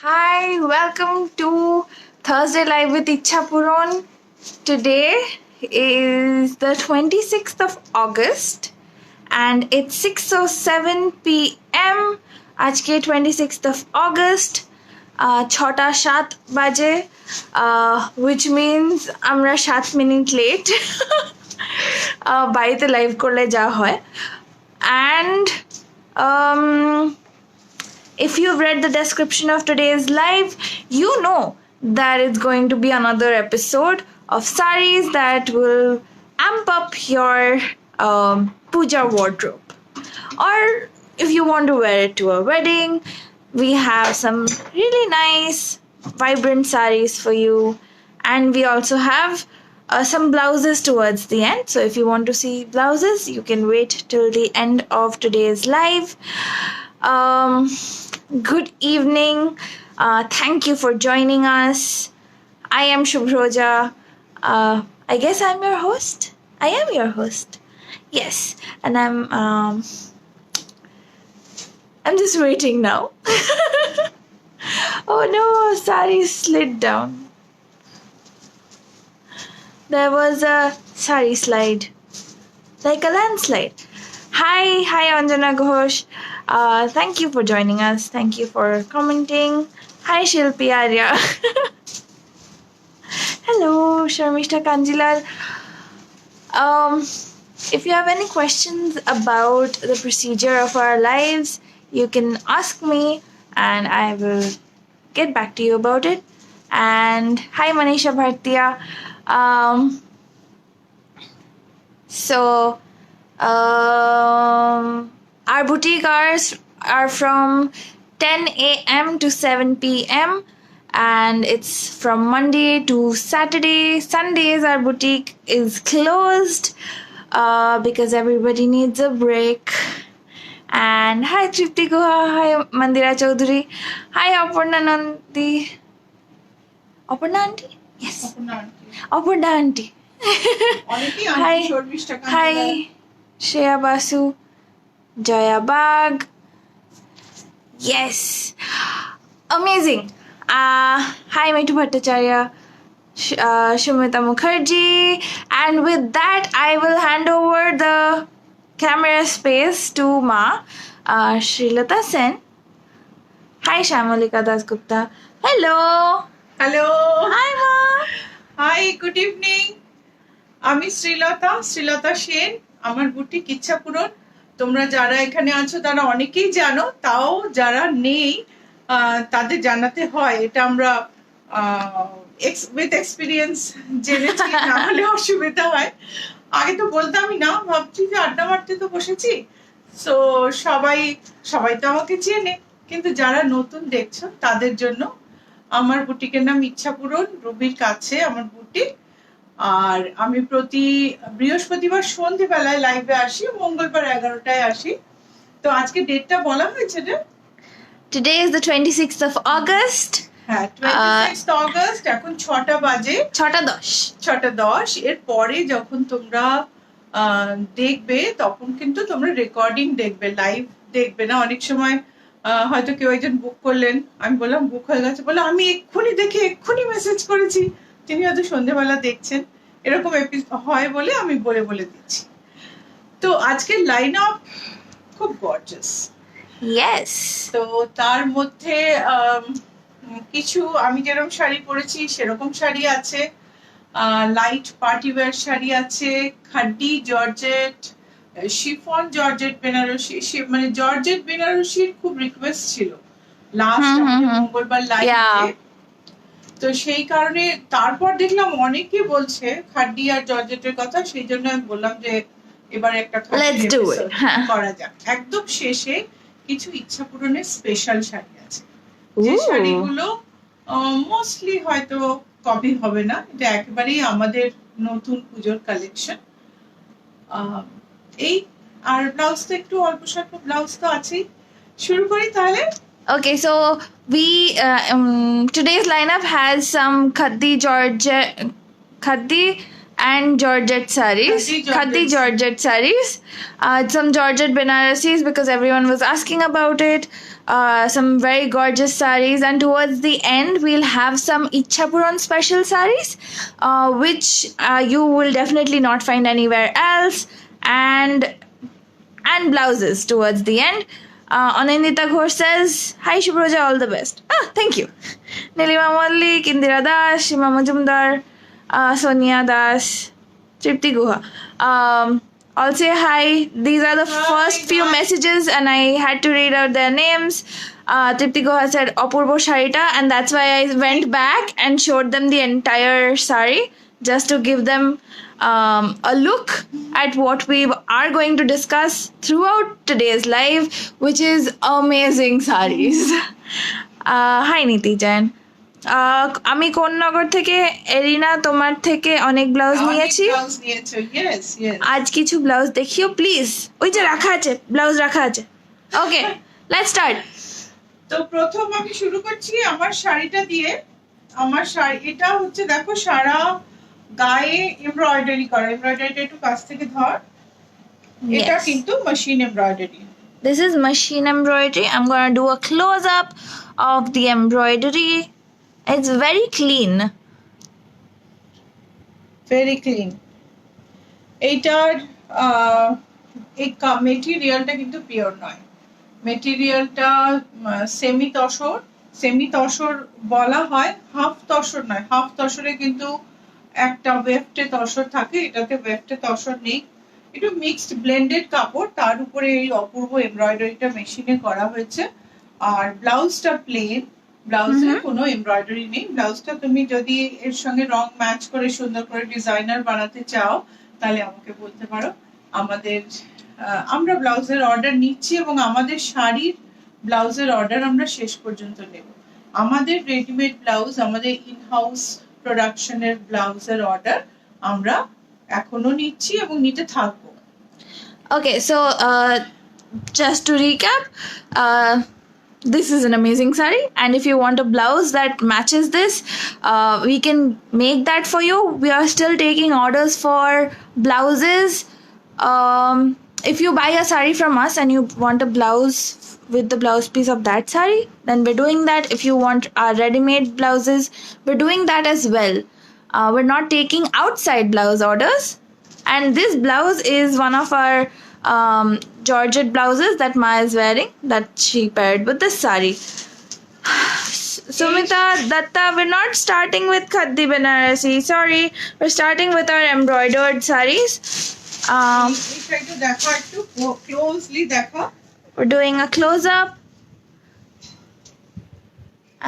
Hi, welcome to Thursday Live with Icha Puron. Today is the 26th of August and it's 6:07 p.m. आज के 26th of August 6:07 বাজে which means আমরা 7 minute late বাড়িতে live করলে যা হয় and if you've read the description of today's live, you know that it's going to be another episode of saris that will amp up your puja wardrobe. Or if you want to wear it to a wedding, we have some really nice, vibrant saris for you. And we also have some blouses towards the end. So if you want to see blouses, you can wait till the end of today's live. Good evening. Thank you for joining us. I am Shubhroja. I guess I'm your host. I am your host. Yes, and I'm just waiting now. Oh no, sari slid down. There was a sari slide, like a landslide. Hi Anjana Ghosh. Thank you for joining us. Thank you for commenting. Hi Shilpi Arya. Hello Sharmishta Kanjilal. If you have any questions about the procedure of our lives, you can ask me and I will get back to you about it. And hi Manisha Bhartiya. Our boutique hours are from 10 a.m. to 7 p.m. and it's from Monday to Saturday. Sundays our boutique is closed because everybody needs a break. And hi Tripti Guha, hi Mandira Chaudhary, hi Aparna Nandi. Aparna auntie? Yes. Aparna auntie. Hi Shreya Basu, Jaya Bag. Yes, amazing. Hi Mitu Bhattacharya, Shumita Mukherjee, and with that I will hand over the camera space to Ma Srilata Sen. Hi Shamalika Dasgupta. Hello. Hi Ma. Hi, good evening. আমি শ্রীলতা সেন। আমার boutique ইচ্ছাপুরন। তোমরা যারা এখানে আছো তারা অনেকেই জানো, তাও যারা নেই তাদের জানাতে হয়। এটা আমরা উইথ এক্সপিরিয়েন্স জেনেছি, না হলে অসুবিধা হয়। আগে তো বলতামই না, ভাবছি যে আড্ডা মারতে তো বসেছি, সো সবাই তো আমাকে চেনে, কিন্তু যারা নতুন দেখছো তাদের জন্য আমার বুটিকের নাম ইচ্ছাপুরন, রুবির কাছে আমার বুটিক। আর আমি প্রতি বৃহস্পতিবার সন্ধ্যেবেলায় লাইভে আসি, মঙ্গলবার 11টায় আসি। তো আজকে ডেটটা বলা হয়েছে না? Today is the 26th of August. হ্যাঁ, 26th অগস্ট। এখন 6টা বাজে, 6:10। এর পরে যখন তোমরা দেখবে তখন কিন্তু তোমরা রেকর্ডিং দেখবে, লাইভ দেখবে না। অনেক সময় হয়তো কেউ একজন বুক করলেন, আমি বললাম বুক হয়ে গেছে, বলে আমি এক্ষুনি দেখে এক্ষুনি মেসেজ করেছি, তিনি হয়তো সন্ধ্যেবেলা দেখছেন। এরকম হয় বলে আমি বলে দিচ্ছি। তো আজকের লাইন আপ খুব গর্জাস। Yes. তো তার মধ্যে কিছু আমি যেরকম শাড়ি পরেছি সেরকম শাড়ি আছে, লাইট পার্টি ওয়্যার শাড়ি আছে, খাড্ডি জর্জেট, শিফন জর্জেট বেনারসি। মানে জর্জেট বেনারসির খুব রিকোয়েস্ট ছিল লাস্ট মঙ্গলবার লাইভে, তো সেই কারণে তারপর দেখলাম অনেকে বলছে খাড্ডি আর জর্জেটের কথা, সেই জন্য আমি বললাম যে এবার একটা করা যাক। একদম শেষে কিছু ইচ্ছা পূরণের স্পেশাল শাড়ি আছে, যে শাড়িগুলো মোস্টলি হয়তো কপি হবে না, এটা একেবারেই আমাদের নতুন পুজোর কালেকশন। এই আর ব্লাউজ তো একটু অল্প স্বল্প ব্লাউজ তো আছেই। শুরু করি তাহলে। Okay, so we today's lineup has some khaddi and Georgette sarees. Khaddi Georgette sarees. Some Georgette Benarasis because everyone was asking about it. some very gorgeous saris, and towards the end we'll have some Ichhapuran special saris, which you will definitely not find anywhere else, and blouses towards the end. Anindita Ghosh says, "Hi Shubhroja, all the best." Thank you. Nilima Mallik, Indira Das, Shima Majumdar, Sonia Das, Tripti Guha. All say hi. These are the first few messages, and I had to read out their names. Tripti Guha said Apurbo Sharita, and that's why I went back and showed them the entire sari just to give them a look at what we are going to discuss throughout today's live, which is amazing saris. Hi Niti Jain. আমি কোন্নগর থেকে arena তোমার থেকে অনেক blouse নিয়েছি। আজ কিছু blouse দেখিও please. ওই যে রাখা আছে, ব্লাউজ রাখা আছে। ওকে, লেটস স্টার্ট। তো প্রথম আমি শুরু করছি আমার শাড়িটা দিয়ে। আমার শাড়ি এটা হচ্ছে, দেখো সারা গায়ে এমব্রয়ডারি করা। এমব্রয়ডারিটা একটু কাছ থেকে ধর। এটা কিন্তু machine embroidery. This is machine embroidery. I'm gonna do a close up of the embroidery. It's very clean. Very clean. এইটার এই মেটেরিয়ালটা কিন্তু পিওর নয়। মেটেরিয়ালটা সেমি তসর বলা হয়, হাফ তসর নয়। হাফ তসরে কিন্তু একটা ওয়েফটে তসর থাকে, এটাতে ওয়েফটে তসর নেই। একটু মিক্সড ব্লেন্ডেড কাপড়, তার উপরে এই অপূর্ব এমব্রয়ডারিটা মেশিনে করা হয়েছে। আর ব্লাউজটা প্লেন, ব্লাউজে কোনো এমব্রয়ডারি নেই। ব্লাউজটা তুমি যদি এর সঙ্গে রং ম্যাচ করে সুন্দর করে ডিজাইনার বানাতে চাও তাহলে আমাকে বলতে পারো। আমরা ব্লাউজের অর্ডার নিচ্ছি এবং আমাদের শাড়ির ব্লাউজের অর্ডার আমরা শেষ পর্যন্ত নেব। আমাদের রেডিমেড ব্লাউজ, আমাদের ইন হাউস প্রোডাকশনের ব্লাউজের অর্ডার আমরা এখনো নিচ্ছি এবং নিতে থাকবো। Okay, so just to recap, this is an amazing sari, and if you want a blouse that matches this, we can make that for you. We are still taking orders for blouses. If you buy a sari from us and you want a blouse with the blouse piece of that sari, then we're doing that. If you want our ready-made blouses, we're doing that as well. We're not taking outside blouse orders, and this blouse is one of our Georgette blouses that Maya is wearing, that she paired with this sari. Sumita Datta, we're not starting with Khaddi Banarasi. Sorry, we're starting with our embroidered saris. একটু দেখো, একটু closely দেখো। We're doing a close up,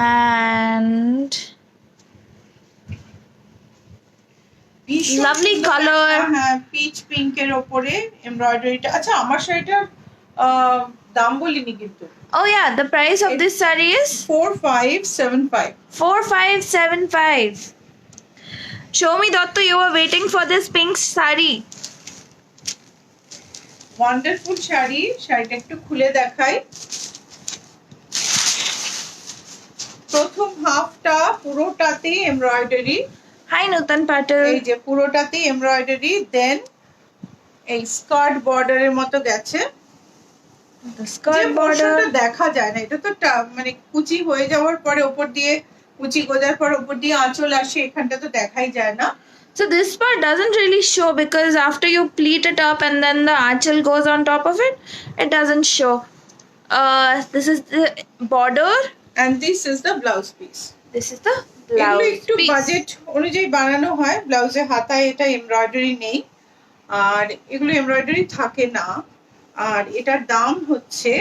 and lovely color. হ্যাঁ, pitch পিঙ্কের উপরে এমব্রয়ডারিটা। আচ্ছা, আমার শাড়িটার দাম বলিনি কিন্তু। Oh yeah, the price of this sari is 4575. 4575. Shomi Dotto, you were waiting for this pink sari. Wonderful sari. শাড়িটা একটু খুলে দেখাই। প্রথম হাফটা পুরোটাতে এমব্রয়ডারি। Hi Nutan Patel. এই যে পুরোটাতে এমব্রয়ডারি, দেন এই স্কার্ট বর্ডারের মতো গেছে। The skirt border দেখা যায় না, এটা তো মানে কুচি হয়ে যাওয়ার পরে উপর দিয়ে, কুচি গোজার পর উপর দিয়ে আঁচল আসে, এখানটা তো দেখাই যায় না। So this part doesn't really show because after you pleat it up and then the achal goes on top of it, it doesn't show. This is the border. And this is the blouse piece. This is the এগুলো blouse একটু piece. Budget অনুযায়ী বানানো হয়। ব্লাউজে হাতায় এটা embroidery নেই, আর এগুলো embroidery থাকে না। আর এটার দাম হচ্ছে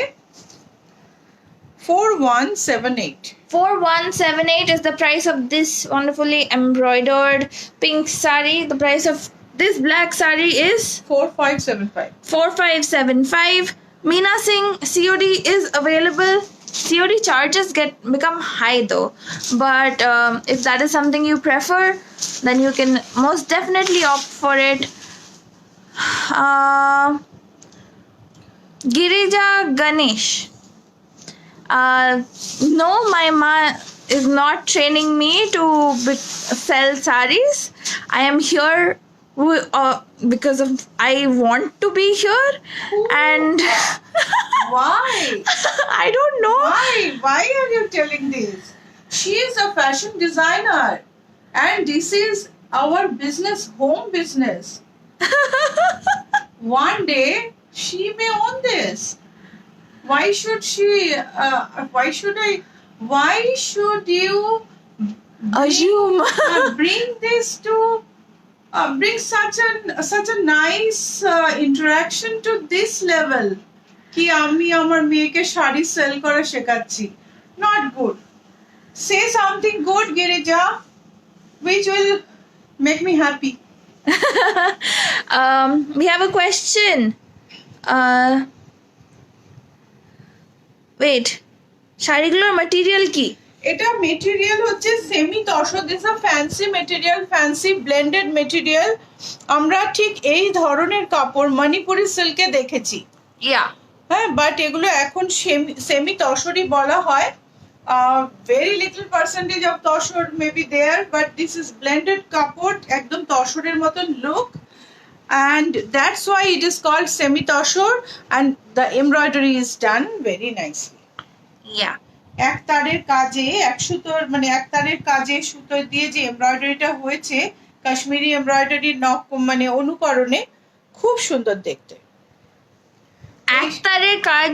4178. 4178 is the price of this wonderfully embroidered pink sari. The price of this black sari is 4575. 4575. Meena Singh, COD is available. COD charges become high though, but if that is something you prefer, then you can most definitely opt for it. Girija Ganesh, no, my ma is not training me to sell saris. I am here because of I want to be here, and Why? I don't know. Why are you telling this? She is a fashion designer, and this is our business, home business. One day she may own this. Why should she? Why should I? Why should you Assume. bring this to? Bring such a nice interaction to this level. কি আমি আমার মেয়েকে sari sell করা শেখাচ্ছি, not good. Say something good, Girija, which will make me happy. We have a question. Wait, শাড়িগুলোর material কি? এটা material হচ্ছে semi tussar, this a fancy material, fancy blended material. আমরা ঠিক এই ধরনের কাপড় মণিপুরি সিল্কে দেখেছি, Yeah. হ্যাঁ, বাট এগুলো এখন সেমি তসরই বলা হয়। Very little percentage of tussar may be there, but this is blended কাপড়, একদম তসরের মতন look, and that's why it is called semi toshor, and the embroidery is done very nicely. Yeah. এক তারের কাজে এক সুতোর মানে এক তারের কাজে সুতো দিয়ে যে এমব্রয়ডারিটা হয়েছে কাশ্মীরি এমব্রয়ডারির মানে অনুকরণে, খুব সুন্দর দেখতে। একতারের কাজ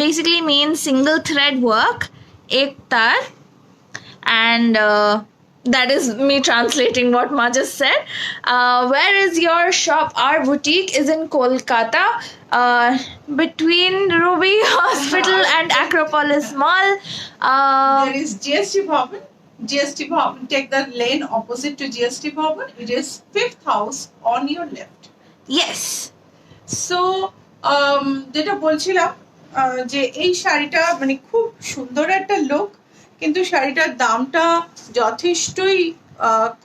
basically means single thread work, ektar, and that is me translating what Ma just said. Where is your shop? Our boutique is in Kolkata, between Ruby Hospital and Acropolis Mall. There is GST Bhavan. GST Bhavan, take the lane opposite to GST Bhavan. It is 5th house on your left. Yes. So যেটা বলছিলাম, যে এই শাড়িটা মানে খুব সুন্দর একটা look, কিন্তু শাড়িটার দামটা যথেষ্টই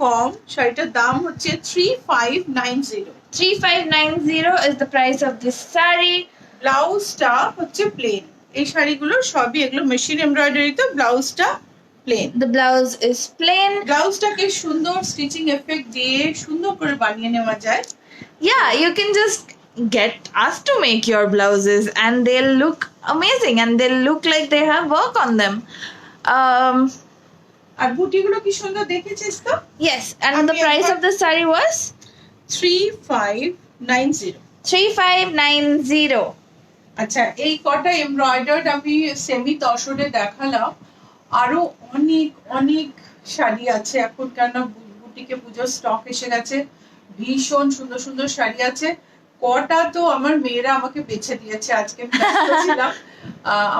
কম। শাড়িটার দাম হচ্ছে 3590। 3590 is the price of this saree. ব্লাউজটা হচ্ছে প্লেন। এই শাড়িগুলো সবই এগুলো মেশিন এমব্রয়ডারি, তো ব্লাউজটা plain. The blouse is plain. ব্লাউজটাকে সুন্দর স্টিচিং এফেক্ট দিয়ে সুন্দর করে বানিয়ে নেওয়া যায়। Yeah, you can just get us to make your blouses and they'll look amazing and they'll look like they have work on them. আর বুটিগুলো কি সুন্দর দেখেছিস তো? Yes, and the price of the saree was 3590। 3590. আচ্ছা, এই কটা embroidered আমি semi তসরে দেখালাম, আরো অনেক অনেক শাড়ি আছে এখন, কেন বুটিকে পুজোর স্টক এসে গেছে, ভীষণ সুন্দর সুন্দর শাড়ি আছে। কটা তো আমার মেয়েরা আমাকে বেছে দিয়েছে, আজকে আমি ব্যস্ত ছিলাম।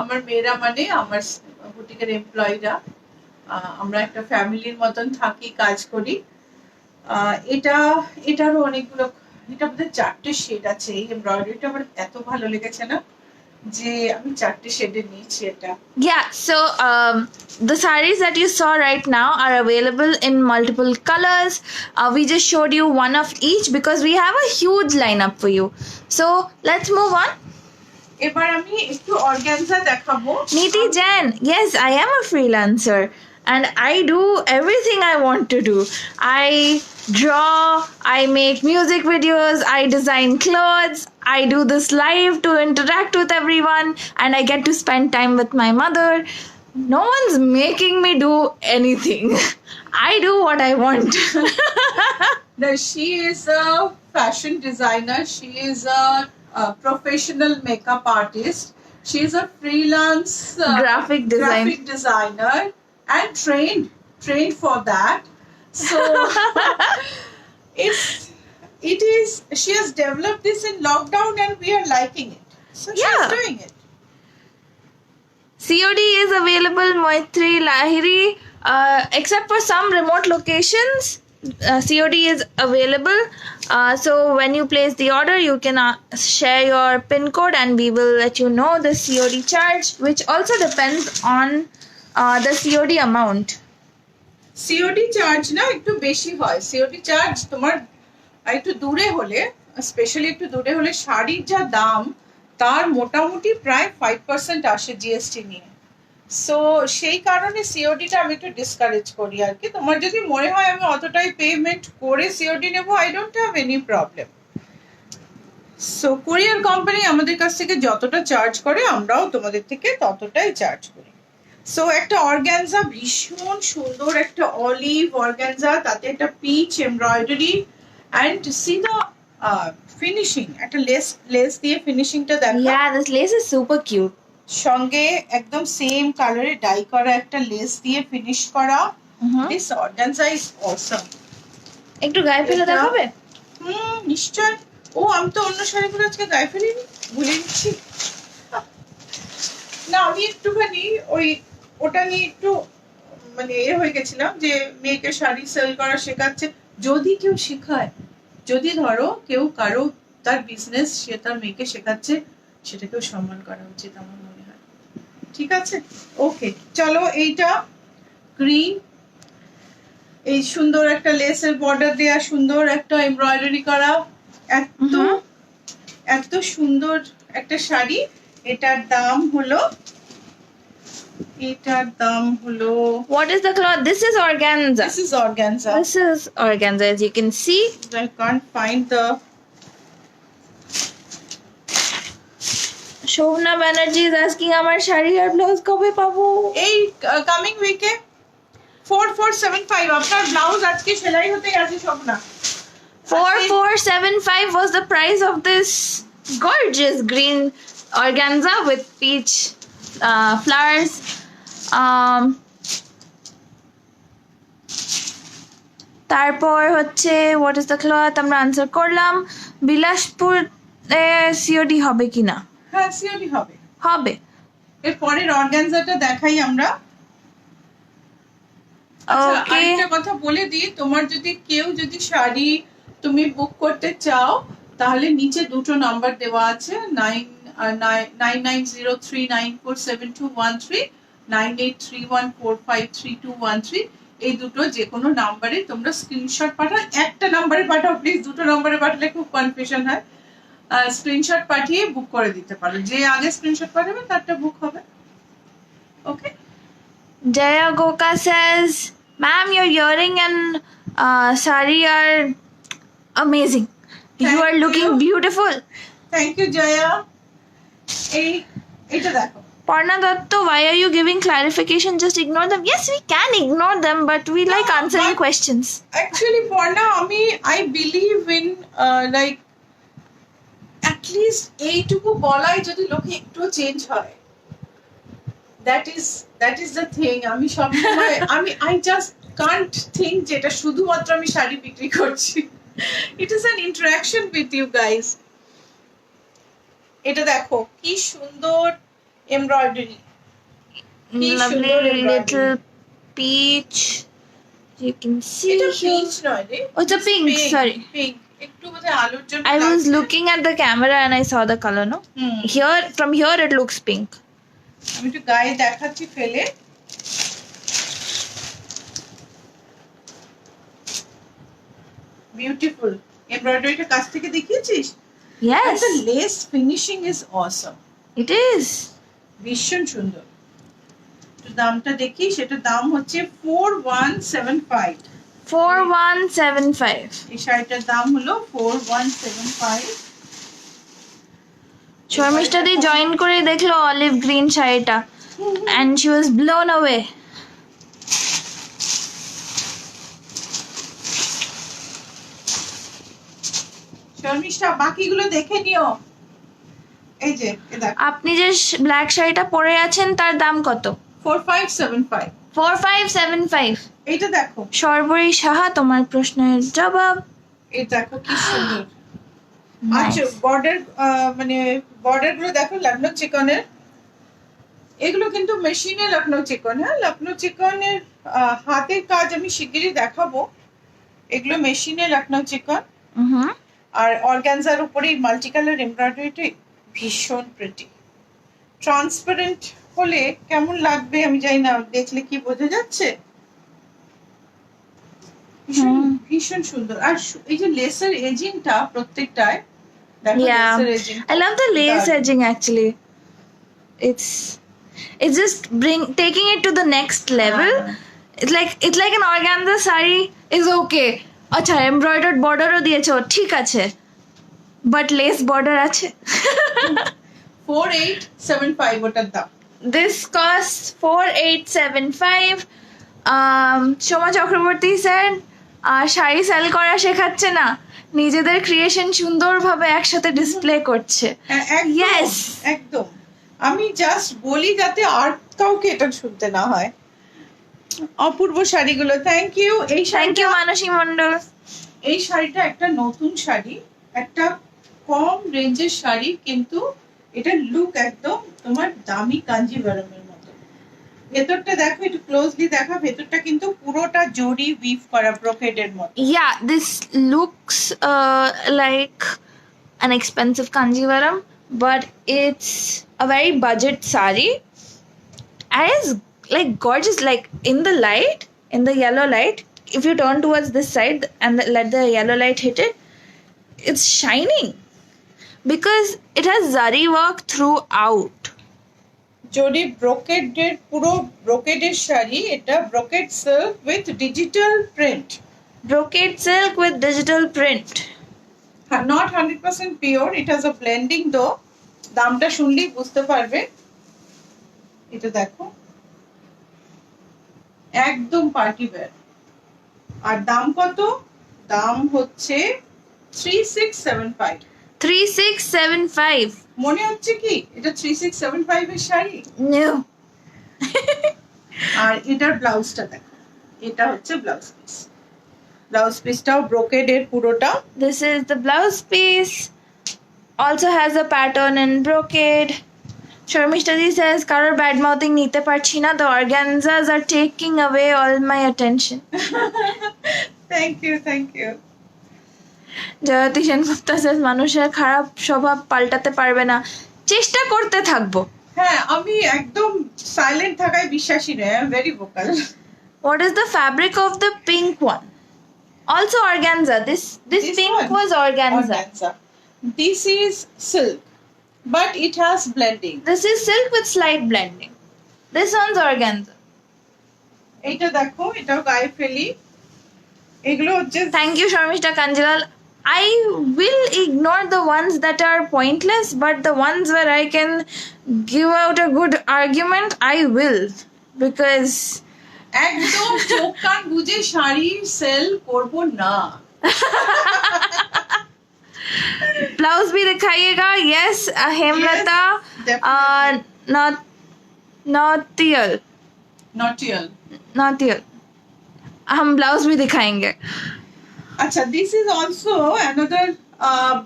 আমার মেয়েরা মানে আমার বুটিকের এমপ্লয়িরা, আমরা একটা ফ্যামিলির মতন থাকি, কাজ করি। এটারও অনেকগুলো, এটা আমাদের 4টে শেড আছে। এই এমব্রয়ডারিটা আমার এত ভালো লেগেছে না, যে আমি 4টে শেডে নিয়েছি এটা। Yeah, so the sarees that you saw right now are available in multiple colors. We just showed you one of each because we have a huge lineup for you. So let's move on. এবার আমি একটু organza দেখাবো। Neeti Jain, yes, I am a freelancer and I do everything I want to do. I draw, I make music videos, I design clothes, I do this live to interact with everyone, and I get to spend time with my mother. No one's making me do anything. I do what I want. Now, she is a fashion designer, she is a professional makeup artist, she is a freelance Graphic designer and trained for that. So she has developed this in lockdown and we are liking it, so Yeah. she's doing it. COD is available Maitri Lahiri, except for some remote locations. COD is available. So when you place the order, you can share your PIN code and we will let you know the COD charge, which also depends on the COD amount. COD charge না একটু বেশি হয়। COD charge তোমার একটু দূরে হলে, specially একটু দূরে হলে, শাড়ির যা দাম তার মোটামুটি প্রায় 5% আসে জিএসটি নিয়ে। সো সেই কারণে সিওডিটা আমি একটু ডিসকারেজ করি আর কি। তোমার যদি মনে হয় আমি অতটাই পেমেন্ট করে সিওডি নেব, I don't have any problem. So কোরিয়ার কোম্পানি আমাদের কাছ থেকে যতটা চার্জ করে আমরাও তোমাদের থেকে ততটাই চার্জ করি। সো একটা অর্গানজা, ভীষণ সুন্দর একটা অলিভ অর্গানজা, তাতে একটা peach embroidery and see the finishing, একটা লেস দিয়ে ফিনিশিংটা দেখো। Yeah, this lace is super cute. সঙ্গে একদম সেম কালারে ডাই করা একটা লেস দিয়ে ফিনিশ করা। দিস অর্গানজা ইজ অসম। একটু গায়ে ফেলে এটা- দেখাবে? নিশ্চয়। ও আমি তো অন্য শাড়িগুলো আজকে গায়ে ফেলিনি, ভুলে নিচ্ছি। না আমি একটুখানি ওটা নিয়ে একটু মানে হয়ে গেছিলাম যে মেয়েকে শাড়ি সেল করা শেখাচ্ছে। যদি কেউ শেখায়, যদি ধরো কেউ কারো তার বিজনেস সে তার মেয়েকে শেখাচ্ছে, সেটাকেও সম্মান করা উচিত আমার মনে হয়। ঠিক আছে, ওকে চলো। এইটা গ্রিন, এই সুন্দর একটা লেসের বর্ডার দেয়া, সুন্দর একটা এমব্রয়ডারি করা, এত সুন্দর একটা শাড়ি। এটার দাম হলো What is the cloth? This is organza. this is organza. This is organza, as you can see. I can't find the Shobna Banerjee is asking আমার শাড়ি আর ব্লাউজ কবে পাবো? এই কামিং উইকে 4475 আপনার ব্লাউজ আজকে সেলাই হতে গেছে Swapna. 4475 was the price of this gorgeous green organza with peach flowers. তারপর হচ্ছে what is the cloth আমরা আনসার করলাম। বিলাসপুর সিওডি হবে কিনা? হ্যাঁ সিওডি হবে। হবে। এর পরের অর্গানজাটা দেখাই আমরা। আচ্ছা, ওকে, আরেকটা কথা বলে দিই, তোমার কেউ যদি শাড়ি তুমি বুক করতে চাও তাহলে নিচে দুটো নাম্বার দেওয়া আছে, 9903947213, 9831453213। এই দুটো যে কোনো নাম্বারে তোমরা স্ক্রিনশট পাঠাও। একটা নাম্বারে পাঠাও প্লিজ, দুটো নাম্বারে পাঠালে খুব কনফিউশন হয়। স্ক্রিনশট পাঠিয়ে বুক করে দিতে পারো, যে আগে স্ক্রিনশট পাঠাবে তারটা বুক হবে। ওকে। Jaya Goka says, ma'am, your earring and sari are amazing. You Thank are looking you. beautiful. Thank you Jaya. এইটা দেখো। Parna Datto, why are you giving clarification? Just ignore them. Yes, we can ignore them, but we like No, answering but- questions. Actually, Parna, I believe in like at least এইটুকু বলাই যদি লোকে একটু change হয়, that is the thing. আমি সবসময় I just can't think যেটা শুধুমাত্র আমি শাড়ি বিক্রি করছি। It is an interaction with you guys. এটা দেখো কি সুন্দর এমব্রয়ডারি, Lovely সুন্দর embroidery. little peach. You can see এটা here. পিচ নয় রে, Oh, it's a pink, sorry. Pink. একটু বোধহয় আলোর জন্য I was লাগছে। looking at the camera and I saw the color, no? Hmm. Here, from here it looks pink. আমি একটু গায়ে দেখাচ্ছি ফেলে। বিউটিফুল এমব্রয়ডারিটা কাছ থেকে দেখিয়েছিস? Yes, the lace finishing is awesome. it is. ভীষণ সুন্দর। তো দামটা দেখি, সেটা দাম হচ্ছে 4175। 4175. এই শাড়িটার দাম হলো 4175। শর্মিষ্ঠা দি জয়েন করে দেখলো অলিভ গ্রিন শাড়িটা and she was blown away. Sharmishtha বাকিগুলো দেখে নিও। এই যে এ দেখো আপনি যে ব্ল্যাক শাড়িটা পরে আছেন তার দাম কত? 4575। 4575. এইটা দেখো, সর্বরী সাহা, তোমার প্রশ্নের জবাব। এই দেখো কি সুন্দর। Nice. আচ্ছা বর্ডার মানে বর্ডার গুলো দেখো লখনৌ চিকনের। এগুলো কিন্তু মেশিনে লখনৌ চিকন। হ্যাঁ, লখনৌ চিকনের হাতের কাজ আমি শিগগিরই দেখাবো। এগুলো মেশিনে লখনৌ চিকন। হুম, আর অর্গানজার উপরে মাল্টি কালার এমব্রয়ডারিটা ভীষণ প্রিটি। ট্রান্সপারেন্ট হলে কেমন লাগবে আমি জানি না, দেখলে কি বোঝা যাচ্ছে? ভীষণ সুন্দর। আর এই যে লেসার এজিংটা প্রত্যেকটায় দেখো, Yeah. লেসার edging. I love the lace Darn. edging actually. It's just taking it to the next level. It's like an organza sari is okay. আচ্ছা embroidered border ও দিয়েছো, ঠিক আছে, বাট লেস বর্ডার আছে। 4875 ওটার দাম। This costs 4875. Soma Chakraborty sir sari sell করা শেখাচ্ছে না, নিজেদের ক্রিয়েশন সুন্দরভাবে একসাথে ডিসপ্লে করছে। একদম, Yes. একদম। আমি জাস্ট বলি যাতে আর কাউকে এটা শুনতে না হয়। অপূর্ব শাড়িগুলো, থ্যাংক ইউ। এই থ্যাংক ইউ শাড়িটা, মানসী মন্ডল। এই শাড়িটা একটা নতুন শাড়ি, একটা কম রেঞ্জের শাড়ি, কিন্তু এটা লুক একদম তোমার দামি কাঞ্জিভারমের মতো। ভেতরটা দেখো, একটু ক্লোজলি দেখা, ভেতরটা কিন্তু পুরোটা জরি উইভ করা ব্রোকেডের মতো। Yeah, this looks like an expensive kanjivaram, but it's a very budget sari and it's like gorgeous. Like in the light, in the yellow light, if you turn towards this side and let the yellow light hit it, it's shining because it has zari work throughout. জরি ব্রোকেডের, পুরো ব্রোকেডের শাড়ি এটা, brocade silk with digital print. Brocade silk with digital print. Not 100% pure, it has a blending দো। দামটা শুনলেই বুঝতে পারবে। এটা দেখো, একদম পার্টি ওয়্যার। আর দাম কত? দাম হচ্ছে 3675। 3675. মনে হচ্ছে কি এটা 3675 এর শাড়ি? No. আর এটার ব্লাউজটা দেখো, এটা হচ্ছে ব্লাউজ পিস। ব্লাউজ পিসটাও ব্রোকেডের পুরোটা। This is the blouse piece. Also has a pattern in brocade. Sharmishta ji says, "Karar bad mouthing nite parchi na. The organzas are taking away all my attention." Thank you, thank you. Jayati Sengupta says, মানুষের খারাপ স্বভাব পাল্টাতে পারবে না, চেষ্টা করতে থাকবো। হ্যাঁ, আমি একদম সাইলেন্ট থাকায় বিশ্বাসী নয়, I am very vocal. What is the fabric of the pink one? Also organza. This This pink one? was organza. This is silk, but it has blending. This is silk with slight blending. This one's organza. এইটা দেখো, এটাও গায়ে ফেলি। এগুলো হচ্ছে, Thank you, Sharmishta Kanjilal. I will ignore the ones that are pointless, but the ones where I can give out a good argument, I will. Because একদম চোখ কান বুঝে শাড়ি সেল করব না। blouse bhi dikhaiega. Yes, Hemlata. definitely. Nautiyal. Not real. हम blouse भी दिखाएंगे। আচ্ছা, this is also another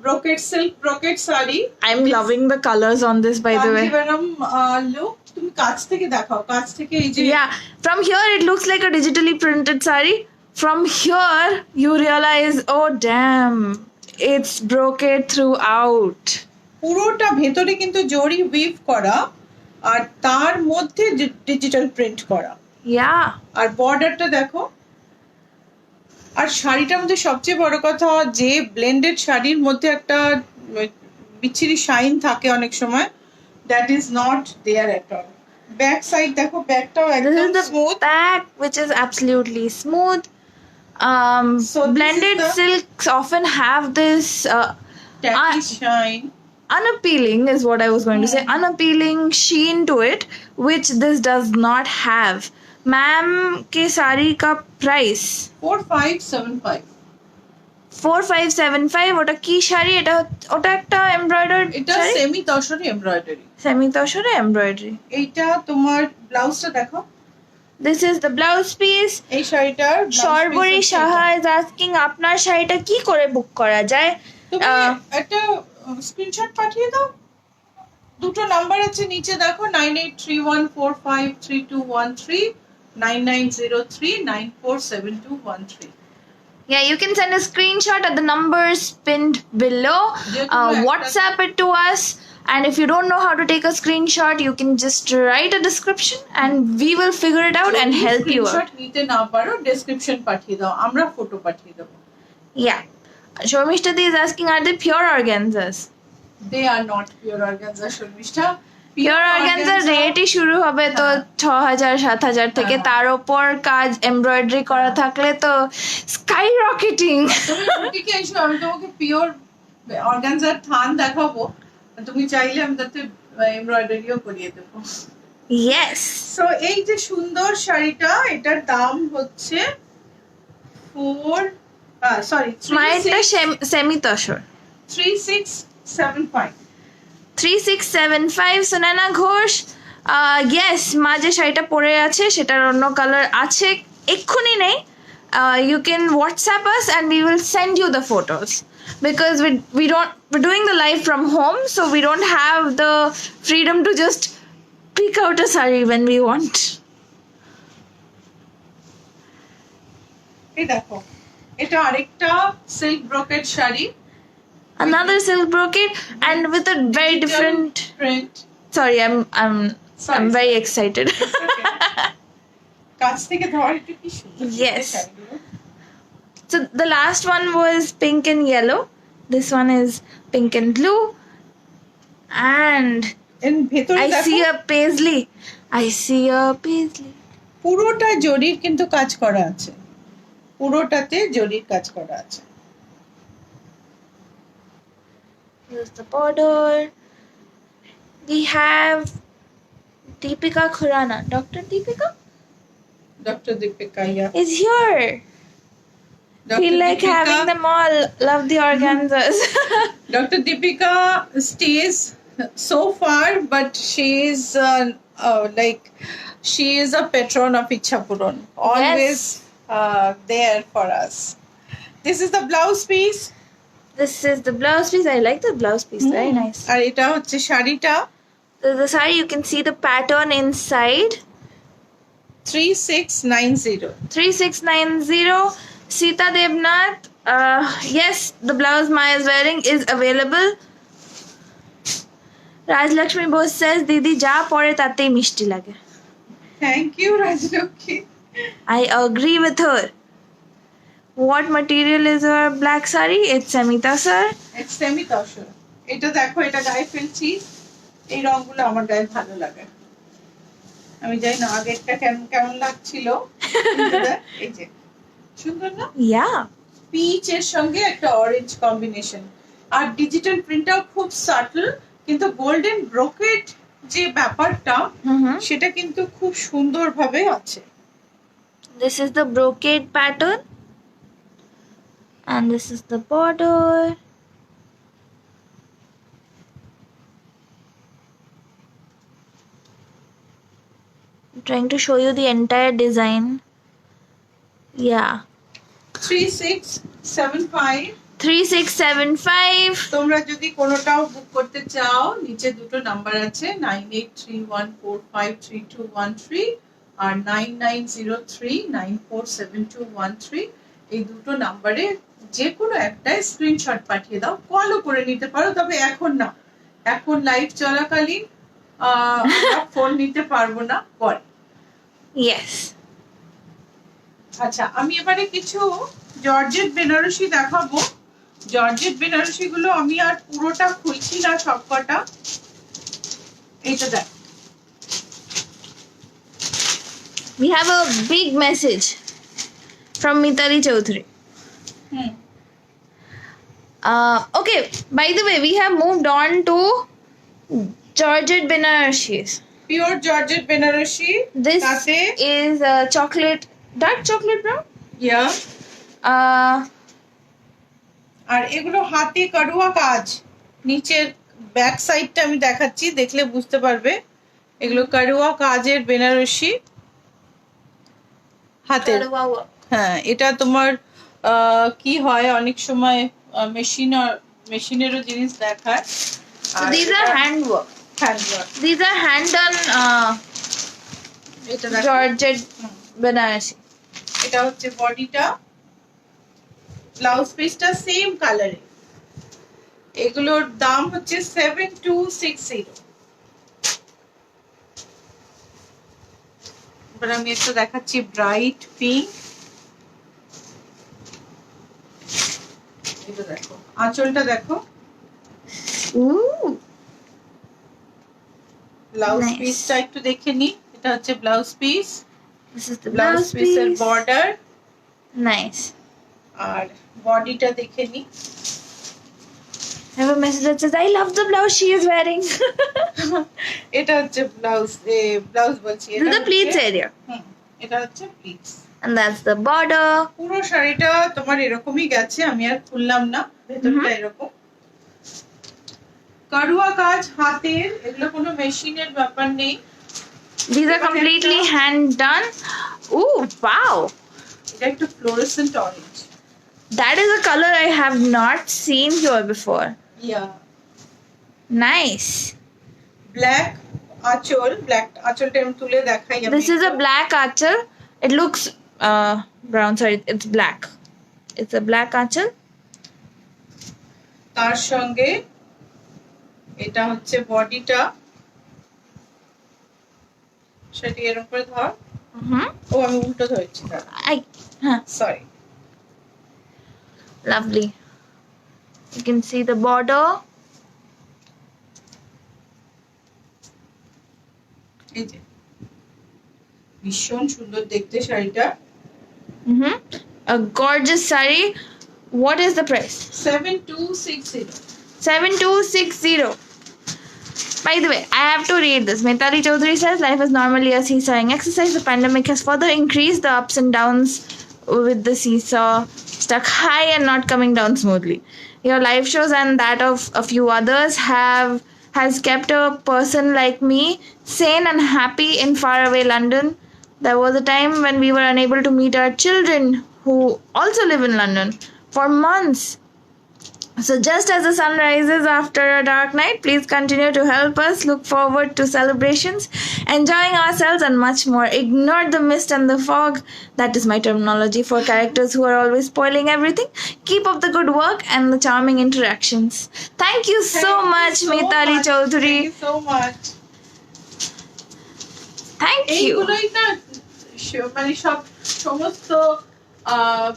brocade silk brocade sari. I'm loving the colors on this, by the way. Kanjivaram look. তুমি কাছ থেকে দেখাও, কাছ থেকে এই যে, Yeah, from here it looks like a digitally printed sari. From here you realize, oh damn, it's brocade throughout. পুরোটা ভেতরে কিন্তু জরি উইভ করা, আর তার মধ্যে ডিজিটাল প্রিন্ট করা। Yeah. আর বর্ডারটা দেখো। আর শাড়িটার মধ্যে সবচেয়ে বড় কথা, যে ব্লেন্ডেড শাড়ির মধ্যে একটা বিচ্ছিরি শাইন থাকে অনেক সময়, that is not there at all. Back side দেখো, ব্যাকটাও This একদম is the smooth. back, which is absolutely smooth. So this Blended is the- silks often have this techie shine. unappealing, is what I was going to say, unappealing sheen to it, which this does not have. Ma'am ke sari ka price 4575। 4575. ওটা কি শাড়ি? ওটা একটা embroidered এটা sari, semi তসরি embroidery. Semi তসরে embroidery. এইটা তোমার ব্লাউজটা দেখো। This is the blouse piece. এই শাড়িটার সর্বরী সাহা is asking, আপনার শাড়িটা কি করে বুক করা যায়? তুমি একটা স্ক্রিনশট পাঠিয়ে দাও। দুটো নাম্বার আছে নিচে দেখো, 9831453213, 9903947213। Yeah, you can send a screenshot at the numbers pinned below. WhatsApp it to us. And if you don't know how to take a screenshot, you can just write a description and we will figure it out and help you out. Screenshot নিতে না পারো, description পাঠিয়ে দাও, আমরা photo পাঠিয়ে দেবো। Yeah. Shomishta is asking, are they pure organzas? They are not pure organza, Sharmistha. Pure অর্গানজার রেটই শুরু হবে তো 6000-7000 থেকে, হ্যাঁ। তার উপর কাজ এমব্রয়ডারি করা থাকলে তো স্কাই রকেটিং। তুমি বুটিকে এসো, আমি তোমাকে পিওর অর্গানজার থান দেখাবো, তুমি চাইলে আমি তাতে এমব্রয়ডারিও করিয়ে দেবো। Yes. সো এই যে সুন্দর শাড়িটা, এটার দাম হচ্ছে মায়েরটা সেমি তসর 3675। 3675 সুনানা ঘোষ। ইয়েস, মা যে শাড়িটা পরে আছে সেটার অন্য কালার আছে, এক্ষুনি নেই। You can WhatsApp us and we will send you the photos because we're doing the live from home, so we don't have the freedom to just pick out a saree when we want. এই দেখো, এটা আরেকটা silk brocade sari, Another silk brocade and with a very different print. sorry, I'm Sorry. very excited. কাছ থেকে ধর একটু, কি সুন্দর Yes. শাড়িগুলো। So the last one was pink and yellow. This one is pink and blue. And এর ভেতরে I দেখো, see a paisley. I see a paisley. পুরোটা জরির কিন্তু কাজ করা আছে, পুরোটাতে জরির কাজ করা আছে। Here's the border. We have Deepika Khurana. Dr. Deepika doctor Deepika, yeah is here. Feel like having them all. Love the organzas. Dr. Deepika stays so far, but she is like she is a patron of Ichhapuran. Always there for us. This is the blouse piece. This is the blouse piece. I like the blouse piece. Very nice. আর এটা হচ্ছে শাড়িটা, The saree, you can see the pattern inside. 3690. 3690 Sita Devnath. Yes, the blouse Maya is wearing is available. Raj Lakshmi Bose says, Didi ja pore tatei mishti lage. Thank you, Rajlakshmi. I agree with her. What material is her black saree? It's Samita sir. It's semi tussar. এটা দেখো, এটা গায়ে ফেলছি, এই রংগুলো আমার গায়ে ভালো লাগে। আমি জানি না আগেরটা কেমন কেমন লাগছিল, কিন্তু দেখ, এই যে সুন্দর না, Yeah. পিচ এর সঙ্গে একটা অরেঞ্জ কম্বিনেশন, আর ডিজিটাল প্রিন্টটাও খুব সাটল, কিন্তু গোল্ডেন ব্রোকেড যে ব্যাপারটা সেটা কিন্তু খুব সুন্দরভাবে আছে। This is the brocade pattern. And this is the border. I'm trying to show you the entire design. Yeah. 3675। 3675. তোমরা যদি কোনোটাও বুক করতে চাও, নিচে দুটো নাম্বার আছে, 9831453213 আর 9903947213। এই দুটো নাম্বারে যে কোনো একটা স্ক্রিনশট পাঠিয়ে দাও, কলও করে নিতে পারো, তবে এখন না, এখন লাইভ চলাকালীন আমরা ফোন নিতে পারবো না, পরে। Yes. আচ্ছা, আমি এবারে কিছু জর্জেট বেনারসি দেখাবো। জর্জেট বেনারসি গুলো আমি আর পুরোটা খুলছি না, সবকটা। এইটা দেখ, We have a big message from Mitali Chaudhary. Okay, by the way, we have moved on to Georgette Benarashis. Pure georgette Benarasi. This তাতে is chocolate, dark chocolate brown. Yeah, Uh, আর এগুলো হাতে কারুয়া কাজ, নিচের ব্যাক সাইডটা আমি দেখাচ্ছি, দেখলে বুঝতে পারবে। এগুলো কারুয়া কাজের বেনারসি, হাতের। হ্যাঁ, এটা তোমার কি হয়, অনেক সময় মেশিনেরও জিনিস দেখায়। So these are handwork. These are hand done এটা দেখো, Georgette Benarasi. এটা হচ্ছে বডিটা, ব্লাউজ পিসটা সেম কালারে। এগুলোর দাম হচ্ছে 7260। এবার আমি একটা দেখাচ্ছি ব্রাইট পিঙ্ক। এটা দেখো, আঁচলটা দেখো, Ooh. Blouse Nice. পিসটা একটু দেখে নি। এটা হচ্ছে blouse piece, This is the blouse blouse পিসের piece. Border, Nice. আর বডিটা দেখে নি। I have a message that says, I love the blouse she is wearing. এটা হচ্ছে ব্লাউজ বলছি, This এটা is the pleats হচ্ছে area. এটা হচ্ছে pleats. And that's the border. পুরো শাড়িটা তোমার এরকমই গেছে, আমি আর খুললাম না, ভেতরটা এরকম কারুয়া কাজ হাতের, এগুলো কোনো মেশিনের ব্যাপার নেই। These are completely hand done. Ooh, wow. এটা একটু fluorescent orange. That is a color I have not seen here before. Yeah Nice. Black আঁচল, ব্ল্যাক আঁচলটা আমি তুলে দেখাই। This is a black achal. It looks brown. Sorry, it's black. It's a black achal. তার সঙ্গে এটা হচ্ছে বডিটা, সেটা এর উপরে ধর। ও আমি উল্টো ধরেছি, sorry. Lovely. You can see the border. এই যে ভীষণ সুন্দর দেখতে শাড়িটা। A gorgeous sari. What is the price? 7260। 7260. By the way, I have to read this. Mitali Chaudhary says life is normally a seesawing exercise. The pandemic has further increased the ups and downs with the seesaw stuck high and not coming down smoothly. Your live shows and that of a few others has kept a person like me sane and happy in faraway London. There was a time when we were unable to meet our children who also live in London for months. So just as the sun rises after a dark night, please continue to help us look forward to celebrations, enjoying ourselves and much more. Ignore the mist and the fog. That is my terminology for characters who are always spoiling everything. Keep up the good work and the charming interactions. Thank you so much, Mitali Chaudhary. Thank you so much. Thank you. এইগুলোই না মানে সব সমস্ত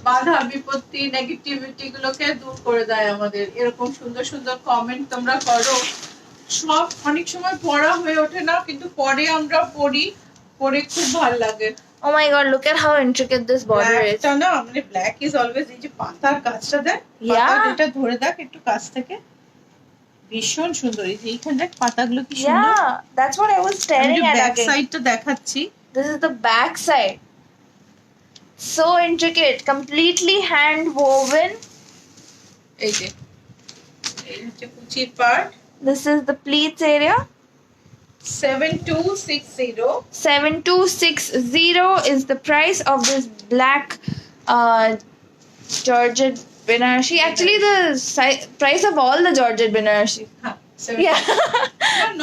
বাধা বিপত্তি negativity গুলোকে দূর করে দেয় আমাদের। এরকম সুন্দর সুন্দর কমেন্ট তোমরা করো, সব অনেক সময় পড়া হয়ে ওঠে না, কিন্তু পরে আমরা পড়ি, পড়ে খুব ভালো লাগে। Oh my god, look at how intricate this border is. ব্ল্যাকটা না মানে ব্ল্যাক ইজ অলওয়েজ, এই যে পাতার কাজটা দেখ, Yeah. পাতা এটা ধরে দেখ একটু কাছ থেকে, ভীষণ সুন্দর। এই যে এইখানটা পাতাগুলো কি সুন্দর। Yeah, that's what I was আমি staring at ব্যাক again. সাইডটা দেখাচ্ছি। This is the back side. So intricate, completely hand woven. এই যে এই হচ্ছে কুচির part. This is the pleats area. 7260। 7260 is the price of this black Georgette Benaressi. Actually, the price of all the Georgette Benaressi. হ্যাঁ, Yeah.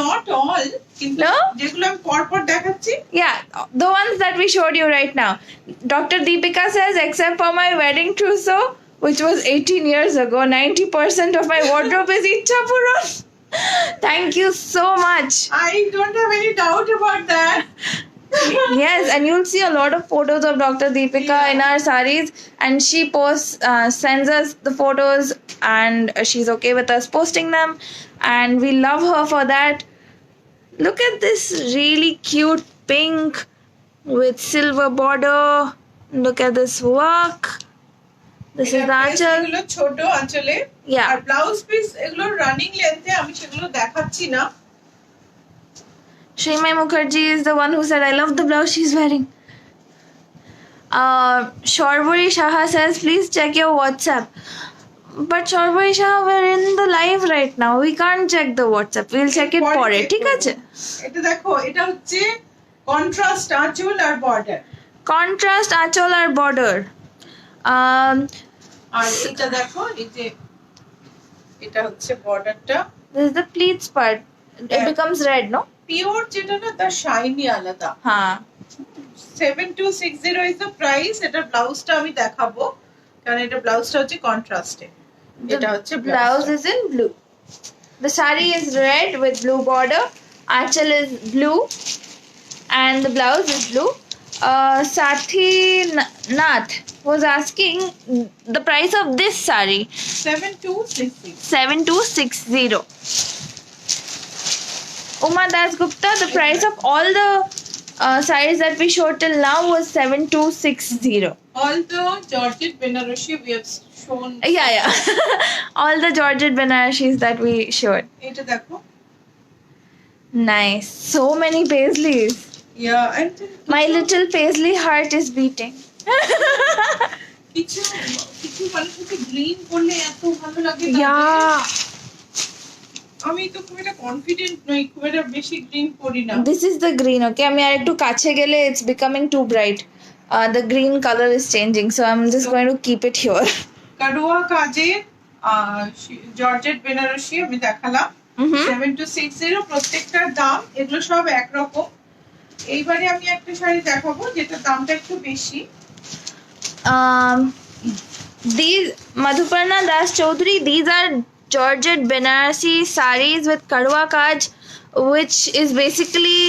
not all, কিন্তু No? যেগুলো আমি পরপর দেখাচ্ছি। Yeah, the ones that we showed you right now. Dr. Deepika says, except for my wedding trousseau, which was 18 years ago, 90% of my wardrobe is Ichapuram. Thank you so much. I don't have any doubt about that. Yes, and you'll see a lot of photos of Dr. Deepika in our saris, and she sends us the photos, and she's okay with us posting them, and we love her for that. Look at this really cute pink with silver border. Look at this work. This is the achal. এগুলো ছোট আঁচলে, Yeah. আর blouse piece এগুলো running লেন্থে, আমি সেগুলো দেখাচ্ছি না। Shrimay Mukherjee is the one who said, I love the blouse she's wearing. Shorbori Shaha says, please check your WhatsApp. But Shorbori Shaha, we're in the live right now. We can't check the WhatsApp. We'll check it পরে পরে, check ঠিক করবো। আছে? এটা দেখো, এটা হচ্ছে contrast আঁচল আর border, Contrast achal or border. আর এটা দেখো, এই যে এটা হচ্ছে বর্ডারটা। This is the pleats part. It Yeah. becomes red, no? Pure যেটা না, তার শাইনি আলাদা। Haan. 7260 is the price। এটা ব্লাউজটা আমি দেখাবো, কারণ এটা ব্লাউজটা হচ্ছে কন্ট্রাস্টে। এটা হচ্ছে Blouse is in blue. The sari is red with blue border. Achal is blue. And the blouse is blue. Sathi Nath was asking the price of this sari. 7260। 7260. Uma Das Gupta, the price of all the sarees that we showed till now was 7260. All the Georgette Benarashi we have shown. Yeah. All the Georgette Banarashis that we showed. এটা দেখো। Nice. So many paisleys. Yeah, and My little paisley heart is beating. কিছু কিছু মানুষকে green করলে এত ভালো লাগে না। Yeah. আমি তো খুব একটা কনফিডেন্ট নই, খুব একটা বেশি গ্রিন করি না। This is the green, okay? আমি আর একটু কাছে গেলে it's becoming too bright. The green color is changing, so I'm just going to keep it here. কারোয়া কাজের জর্জেট বেনারসি আমি দেখালাম 7260 প্রত্যেকটার দাম, এগুলো সব একরকম। এইবারে আমি একটা শাড়ি দেখাবো যেটা দামটা একটু বেশি। These Madhuparna Das Chaudhary, these are Georgette Banarasi sarees with Kadwa Kaj, which is basically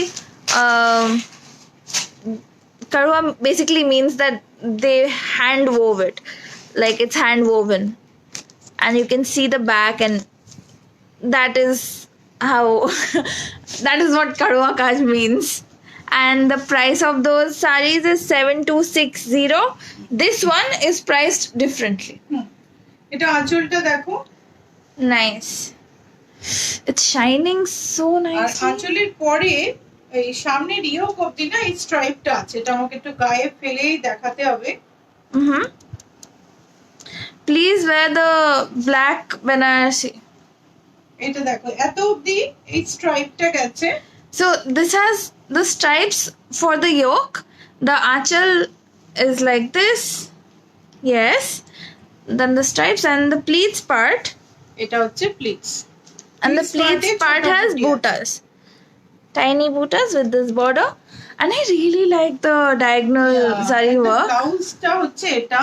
Kadwa basically means that they hand wove it, like it's hand woven, and you can see the back, and that is how that is what Kadwa Kaj means. And the price of those sarees is 7260. This one is priced differently. এটা আঁচলটা দেখো। Nice. It's shining so R nicely. আঁচলের পরে এই সামনের ইয়োক অবধি না এই স্ট্রাইপটা আছে, এটা আমাকে একটু গায়ে ফেলেই দেখাতে হবে। Please wear the black Banarasi. এটা দেখো এত অবধি এই স্ট্রাইপটা গেছে। So this has the stripes for the yoke. The achal is like this. Yes. Then the stripes and the pleats part. এটা হচ্ছে pleats. And the pleats part has butas. Tiny butas with this border. And I really like the diagonal zari work. ব্লাউজটা হচ্ছে এটা।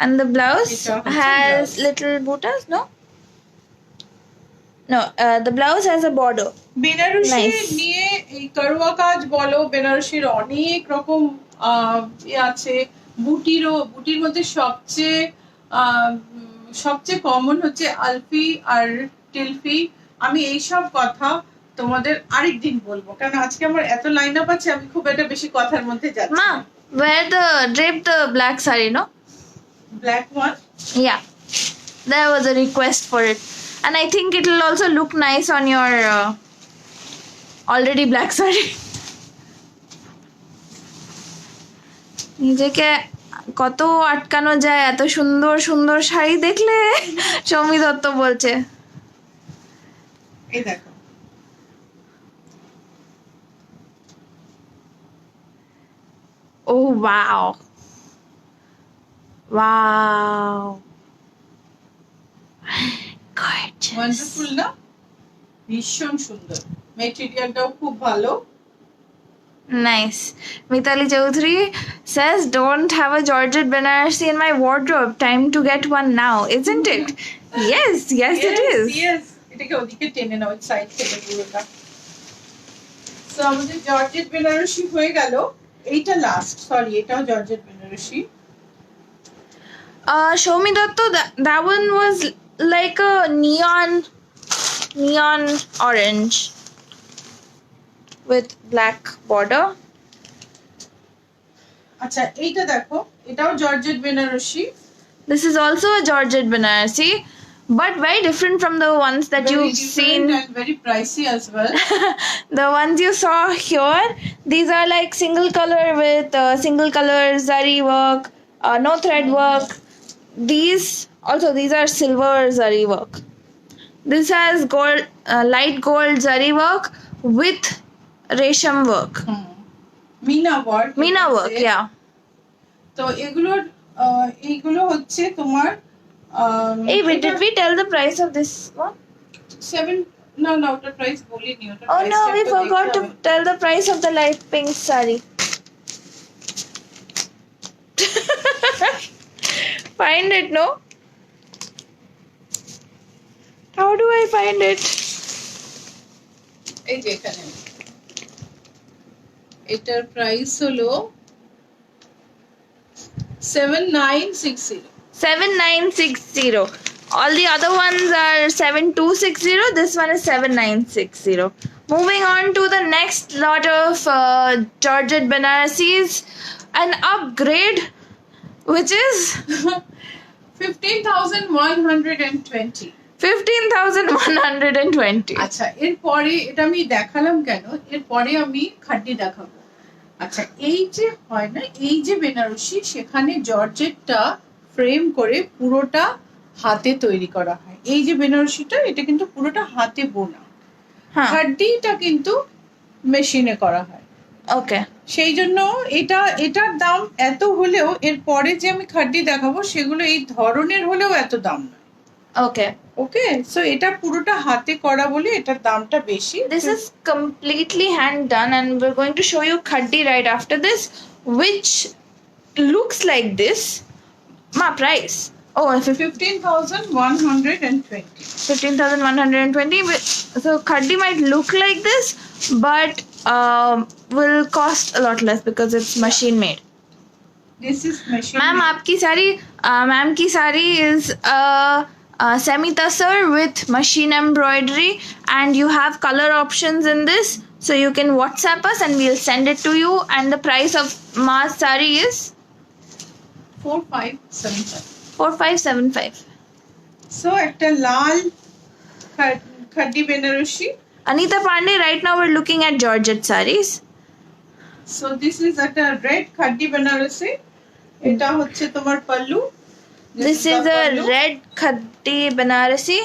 And the blouse It's a has blouse. little butas, no? No, the blouse has a border. Banarasi Nice. নিয়ে এই কারওয়া কাজ বলো, বেনারসির অনেক রকম আছে। বুটির মধ্যে সবচেয়ে কমন হচ্ছে আলফি আর টিলফি। আমি এই সব কথা তোমাদের আরেকদিন বলবো, কারণ আজকে আমার এত লাইন আপ আছে, আমি খুব একটা বেশি কথার মধ্যে যাচ্ছি। Ma, drape the black saree, no? Black one. Yeah. There was a request for it. And I think it will also look nice on your already black saree. নিজেকে কত আটকানো যায় এত সুন্দর সুন্দর শাড়ি দেখলে, সৌমি দত্ত বলছে। এই দেখো Oh wow. Wow. Gorgeous. Wonderful না? ভীষণ সুন্দর, মেটেরিয়ালটাও খুব ভালো। Nice. Mitali Chaudhary says, don't have a Georgette Banarasi in my wardrobe. Time to get one now, isn't it? Yes, it is. Yes, এটাকে ওদিকে টেনে নাও সাইড থেকে পুরোটা। সো আমাদের জর্জেট বেনারসি হয়ে গেল। এইটা লাস্ট, সরি এটাও georgette Benarasi. Shomi Datto, that one was like a neon orange with black border. আচ্ছা এইটা দেখো, এটাও georgette Benarasi. This is also a Georgette Banarasi, but very different from the ones that Very you've different seen. and very pricey as well. The ones you saw here, these are like single color with single color zari work, no thread work. These are silver zari work. This has gold, light gold zari work with resham work. Meena work. Meena work, yeah. তো এইগুলো হচ্ছে তোমার Hey, wait, did we tell the price of this one? 7 না ওটা price বলিনি, ওটা Oh no, we price-টা forgot দেখতে to হবে। tell the price of the light pink sari. Find it, no? How do I find it? এই যে এখানে এটার প্রাইস হলো 7960। 7960. All the other ones are 7260. This one is 7960. Moving on to the next lot of Georgette Banarasis, an upgrade, which is 15,120. 15,120. আচ্ছা এরপরে এটা আমি দেখালাম কেন, এরপরে আমি খাড্ডি দেখাবো। আচ্ছা এই যে হয় না, এই যে বেনারসি, সেখানে জর্জেটটা ফ্রেম করে পুরোটা হাতে তৈরি করা হয়। এই যে বেনারসিটা, এটা কিন্তু পুরোটা হাতে বোনা। হ্যাঁ, খাড্ডিটা কিন্তু মেশিনে করা হয়। ওকে। সেই জন্য এটার দাম এত হলেও, এর পরে যে আমি খাড্ডি দেখাবো সেগুলো এই ধরনের হলেও এত দাম না। ওকে, ওকে, সো এটা পুরোটা হাতে করা বলে এটার দামটা বেশি। this is completely hand done, and we're going to show you khaddi right after this, which looks like this. Ma price, oh, 15,120. 15,120. So khaddi might look like this, but will cost a lot less because it's machine made. This is machine. Ma'am, आपकी sari ma'am की sari is semi tussar with machine embroidery, and you have color options in this, so you can WhatsApp us and we'll send it to you. And the price of Ma's saree is 4575. 4575. So একটা লাল খাড্ডি Banarasi. Anita Pandey, right now we're looking at Georgette sarees. So this is একটা red খাড্ডি Banarasi. এটা হচ্ছে তোমার pallu. This is the a pallu. red khaddi Banarasi.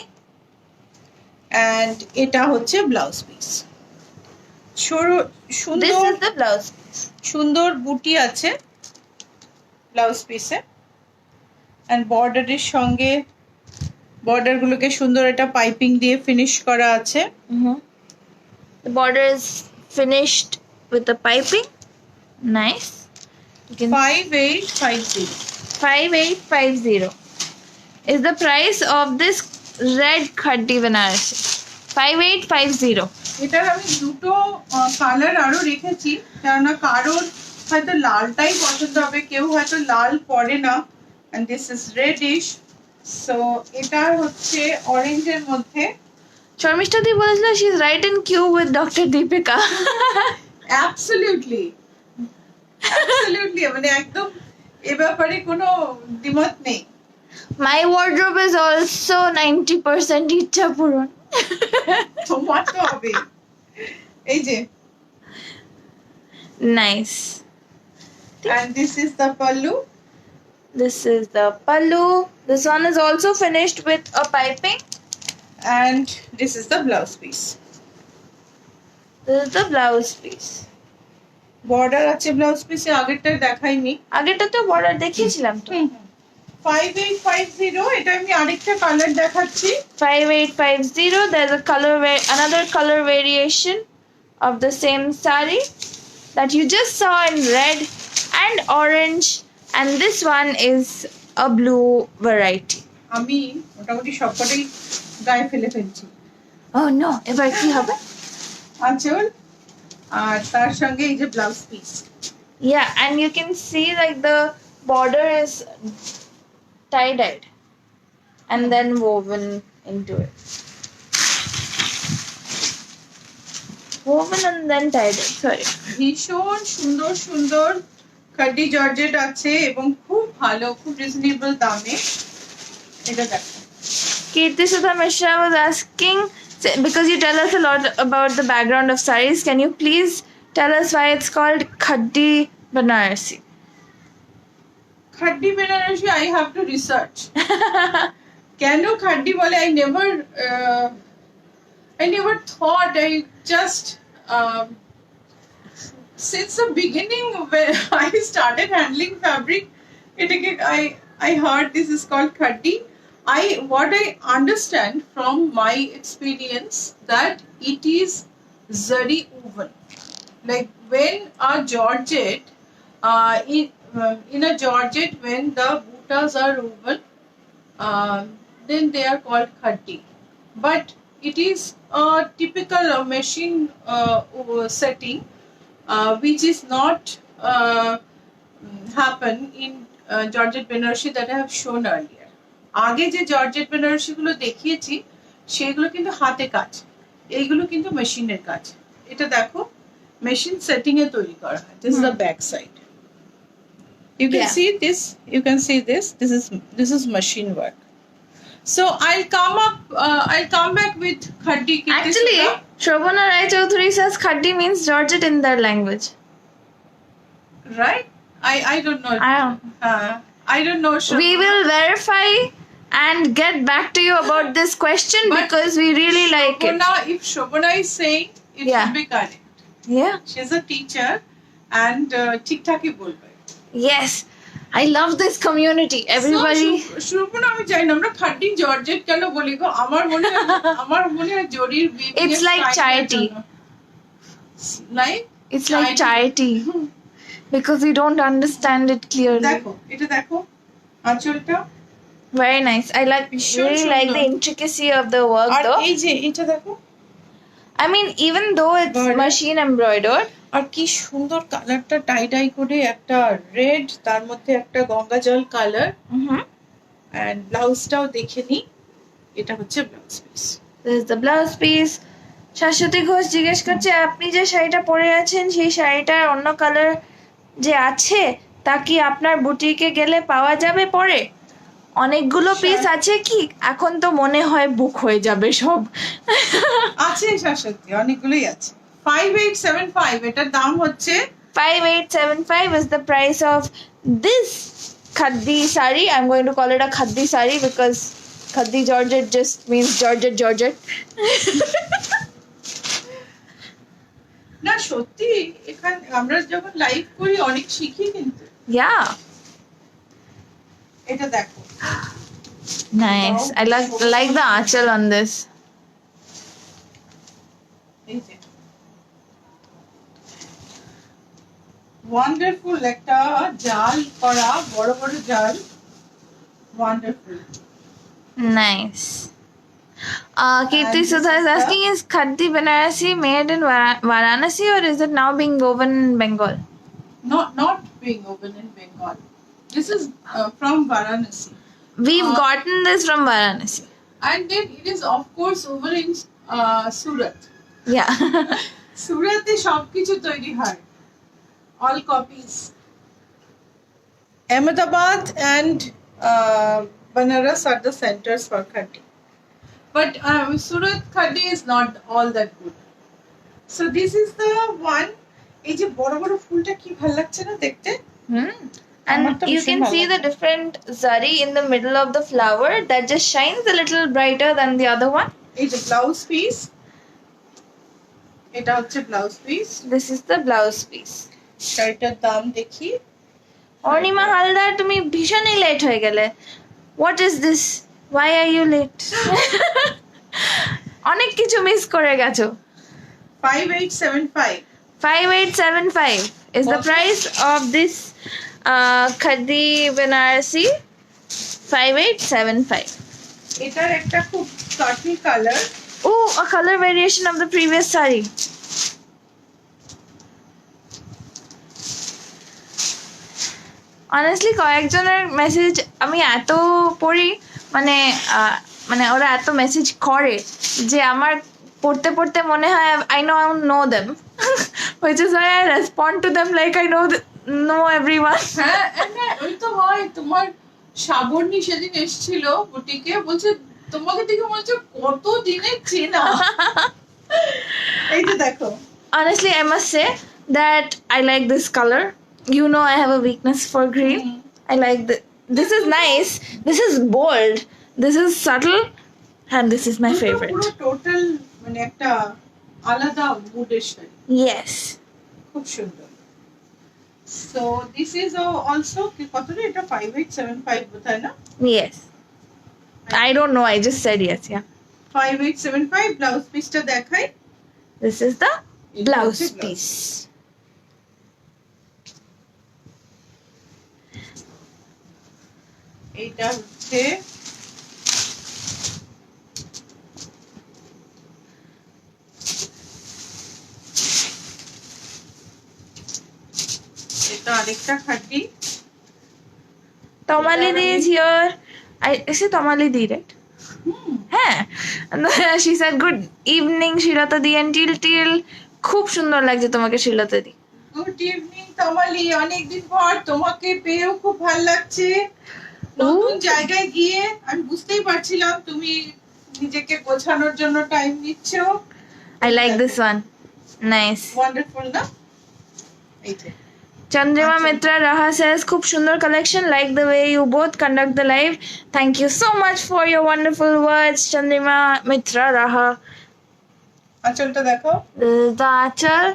And এটা হচ্ছে blouse piece. This সুন্দর is the blouse. সুন্দর বুটি আছে ব্লাউজ পিসে, এন্ড বর্ডারের সঙ্গে বর্ডারগুলোকে সুন্দর একটা পাইপিং দিয়ে ফিনিশ করা আছে। The border is finished with the piping. Nice. You can 5850 5850 is the price of this red khaddi Banarasi. 5850. এটার আমি দুটো কালার আরো রেখেছি, কেননা কারোর হয়তো লালটাই পছন্দ হবে, কেউ হয়তো লাল পরে না। And this is reddish, so এটা হচ্ছে অরেঞ্জের মধ্যে। Sharmishta Di বলেছিল she is right in queue with Dr. Deepika. Absolutely মানে একদম এ ব্যাপারে কোনো দ্বিমত নেই। My wardrobe is also 90% ইচ্ছা পূরণ। তোমার তো হবে। এই যে, Nice. and this is the pallu. This is the pallu. This one is also finished with a piping. And this is the blouse piece. This is the blouse piece. Border আছে blouse পিসে, আগেরটা দেখাইনি। আগেরটা তো border দেখিয়েছিলাম তো। 5850, এটা আমি আরেকটা কালার দেখাচ্ছি। 5850. There's a another color variation of the same saree that you just saw in red and orange, and this one is a blue variety. আমি মোটামুটি সবকটাই গায়ে ফেলে ফেলছি। Oh no, এবার কি হবে? আঁচল আর তার সঙ্গে এই যে blouse piece. Yeah, and you can see like the border is tie-dyed and then woven into it. Woven and then tie-dyed, sorry. ভীষণ সুন্দর সুন্দর খাড্ডি জর্জেট আছে এবং খুব ভালো, খুব রিজনেবল দামে। এটা দেখো। Kirti Sudha Mishra was asking, because you tell us a lot about the background of sarees, can you please tell us why it's called Khaddi Banarasi? খাড্ডি Banarasi, I have to research. কেন খাড্ডি বলে, I never thought. I just since the beginning when I started handling fabric, I heard this is called khaddi. What I understand from my experience that it is zari woven. Like when a georgette, in a georgette, when the buttas are woven, then they are called khaddi. But it is a typical machine setting, which is not happen in georgette Banarasi that I have shown earlier. আগে যে georgette Banarasi গুলো দেখিয়েছি সেগুলো কিন্তু হাতে কাজ, এইগুলো কিন্তু মেশিনের কাজ। এটা দেখো মেশিন সেটিং এ তৈরি করা হয়। This is the back side. You can Yeah. see this. You can see this. This is machine work. So I'll come back with khaddi kirti Actually, Sudha. Shobana Rai Chaudhary says khaddi means Georgette in their language. Right? I don't know. I don't know. Shobana. We will verify and get back to you about this question But because we really like it. Shobana, if Shobana is saying, it Yeah. should be correct. Yeah. She's a teacher and ঠিক-ঠাকই বলবে। Yes. I love this community. Everybody. Shobana, আমি জানি না আমরা খাড্ডি georgette কেন বলি গো? আমার মনে হয় জরির weaving It's এর like style chai এর tea. জন্য। Like It's like chai tea. Because we don't understand it clearly. দেখো, এটা দেখো আঁচলটা। Very nice. I ভীষণ really like the সুন্দর। intricacy of the work R though. এই যে এটা দেখো, I mean, even though it's Border. machine embroidered, আর কি সুন্দর কালারটা টাই টাই করে, একটা রেড, তার মধ্যে একটা গঙ্গা জল কালার, এন্ড ব্লাউজটাও দেখে নি। এটা হচ্ছে blouse piece. this is the blouse piece. Shashwati Ghosh জিজ্ঞেস করছে আপনি যে শাড়িটা পরে আছেন সেই শাড়িটার অন্য কালার যে আছে তা কি আপনার বুটিকে গেলে পাওয়া যাবে পরে? অনেকগুলো পিস আছে কি এখন তো মনে হয় বুক হয়ে যাবে সব। আছে শাশ্বতী, অনেকগুলোই আছে। 5875 এটার দাম হচ্ছে 5875 is the price of this khaddi sari. I'm going to call it a khaddi sari because khaddi Georgette just means Georgette. না সত্যি, এখানে আমরা যখন লাইভ করি অনেক শিখি কিন্তু। Yeah. এটা দেখো, Nice. I like the achal on this. এই যে ওয়ান্ডারফুল একটা জাল করা, বড় বড় জাল, wonderful. Nice. Kirti And Sudha this is is asking, is Khaddi Banarasi made in Varanasi or is it now being woven in Bengal? Not being woven in Bengal. This is from Varanasi. We've gotten this from Varanasi. And then it is of course over in Surat. Yeah. সুরাতে সবকিছু তৈরি হয়, all copies. Ahmedabad and Banaras are the centers for khadi, but Surat khadi is not all that good. So this is the one. এই যে বড় বড় ফুলটা কি ভালো লাগছে না দেখতে। And আমার তো you ভীষণ can ভালো see the লাগছে। different zari in the middle of the flower that just shines a little brighter than the other one. এই যে ব্লাউজ পিস, এটা হচ্ছে blouse piece. This is the blouse piece. শাড়িটার দাম দেখি। অর্ণিমা হালদার তুমি ভীষণই লেট হয়ে গেলে। What is this? Why are you late? অনেক কিছু মিস করে গেছো। 5875 5875 is the Also- price of this Khadi Banarasi. 5875. এটার একটা খুব কাঠি colour. Oh, a color variation of the previous sari. Honestly, কয়েকজনের মেসেজ আমি এত পড়ি, মানে ওরা এত মেসেজ করে যে আমার পড়তে পড়তে মনে হয় I know them, which is why I respond to them like I know everyone. হ্যাঁ, ওই তো হয়। তোমার শ্রাবণী সেদিন এসেছিল বুটিকে, বলছে তোমাকে দেখে বলছে কত দিনের চেনা। এই যে দেখো, Honestly, I must say that I like this color. You know I have a weakness for green. I like this is nice. This is bold. This is subtle. And this is my favorite. পুরো total মানে একটা আলাদা মুডের sari, Yes. খুব সুন্দর। So this is also কত রে, এটা 5875 বোধহয় না? Yes. I don't know. I just said yes. Yeah. 5875 blouse পিসটা দেখাই। This is the It blouse is the blouse. piece. এইটা হচ্ছে এটা আরেকটা খাটি। Tomali Di is here. Is it Tomali Di, right? হ্যাঁ, she said good evening Shilata di and till খুব সুন্দর লাগছে তোমাকে শিলতা দি। গুড ইভিনিং তমালি, অনেকদিন পর তোমাকে পেয়েও খুব ভালো লাগছে। নতুন জায়গায় গিয়ে আমি বুঝতেই পারছিলাম তুমি নিজেকে গোছানোর জন্য টাইম নিচ্ছ। I like this one, nice. Wonderful না? এই যে Chandrima Mitra Raha says খুব সুন্দর collection, like the way you both conduct the live. Thank you so much for your wonderful words, Chandrima Mitra Raha. আঁচলটা দেখো, This is the achal.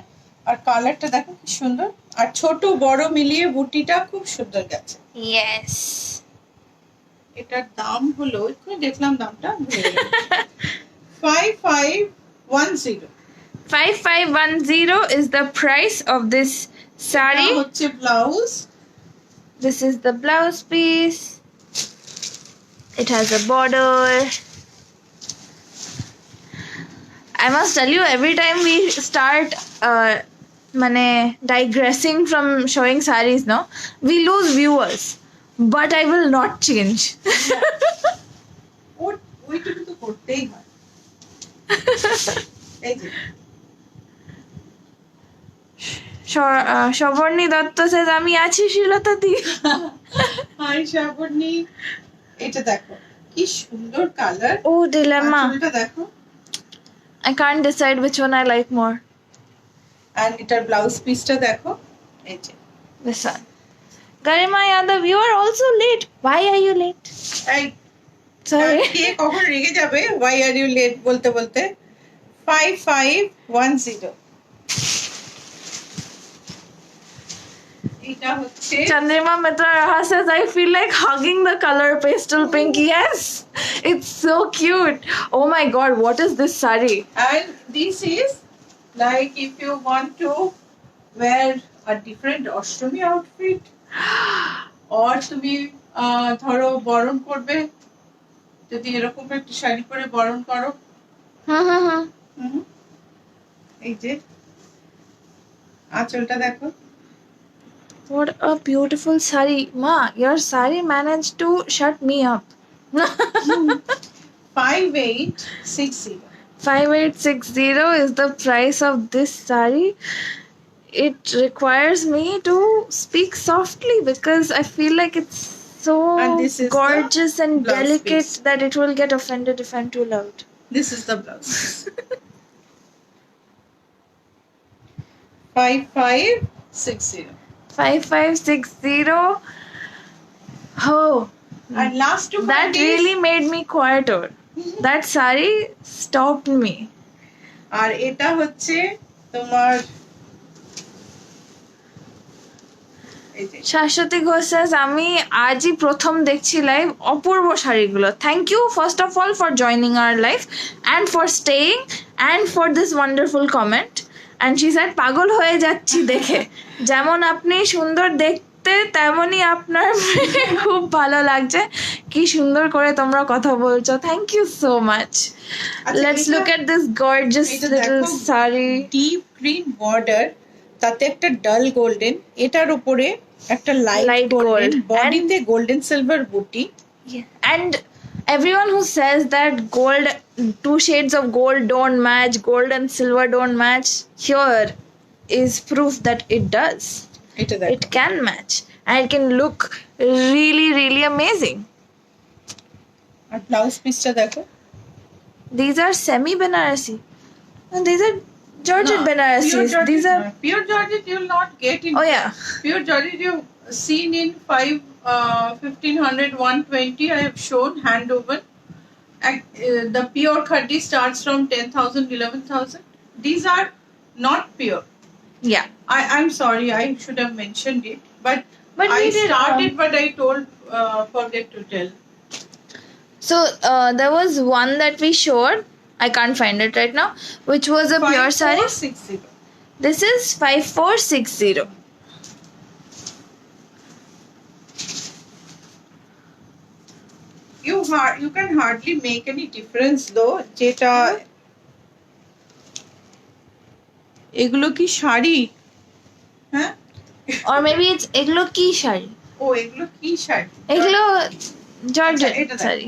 আর কালারটা দেখো কি সুন্দর, আর ছোট বড় মিলিয়ে বুটিটা খুব সুন্দর গেছে। Yes. এটার দাম হলো, একটু দেখলাম দামটা, 5510। 5510 is the price of this sari. এটা হচ্ছে blouse. This is the blouse piece. It has a border. I must tell you, every time we start digressing from showing saris, no, we lose viewers. But I will not change. ওইটুকু তো করতেই হয়। এই যে Shavarni Datta says, আমি আছি শিলতা দি। High Shrabani, এটা দেখো কি সুন্দর কালার। Oh, dilemma. আঁচলটা দেখো, I can't decide which one I like more. আর এটার ব্লাউজ পিসটা দেখো, এই যে This one. Garima Yadav, you are also late. Why are you late? এই Sorry. কে কখন রেগে যাবে why are you late বলতে বলতে। 5510। এটা হচ্ছে Chandrima Mitra Raha says, I feel like hugging the color pastel pink. Yes, it's so cute. Oh my god, what is this sari? and this is like if you want to wear a different Ashtami outfit or তুমি ধরো বরণ করবে, যদি এরকম একটা শাড়ি পরে বরণ করো। এই যে আঁচলটা দেখো, What a beautiful sari. Ma, your sari managed to shut me up. 5860। 5860 is the price of this sari. It requires me to speak softly because I feel like it's so And this is the gorgeous and blouse delicate piece. that it will get offended if I'm too loud. This is the blouse. 5560। 5560. Oh, And last two that really made me quieter. That sari stopped me. আর এটা হচ্ছে তোমার এই যে Shashwati Ghosh says, আমি আজই প্রথম দেখছি live, অপূর্ব শাড়িগুলো। Thank you first of all for joining our life and for staying and for this wonderful comment. And she said, পাগল হয়ে যাচ্ছি দেখে, যেমন আপনি সুন্দর দেখতে তেমনই আপনার খুব ভালো লাগছে, কি সুন্দর করে তোমরা কথা বলছো। Thank you so much. আচ্ছা, লেটস এটা- লুক এট দিস গর্জিয়াস এটা লিটল দেখো, শাড়ি। ডিপ গ্রিন বর্ডার, তাতে একটা ডাল গোল্ডেন, এটার উপরে একটা Light লাইট গোল্ডেন, gold. বডিতে গোল্ডেন সিলভার বুটি। And everyone who says that gold, two shades of gold don't match, gold and silver don't match, here is proof that it does. এটা দেখো, It can match and it can look really, really amazing. R blouse পিসটা দেখো। These are semi Banarasi. And these are Georgette Banarasis. These are, pure Georgette you will not get in. oh yeah, Pure Georgette you've seen in 1500 120 I have shown hand woven. The pure khadi starts from 10,000 11,000. These are not pure. yeah. I'm sorry, I should have mentioned it, but But I we did, started but I told forget to tell. So there was one that we showed, I can't find it right now, which was a pure saree. 5460. This is 5460. You can hardly make any difference though. যেটা এগুলো কি শাড়ি? হ্যাঁ, Or maybe it's এগুলো কি শাড়ি? ও এগুলো কি শাড়ি? এগুলো georgette এটা দেখ। Sari.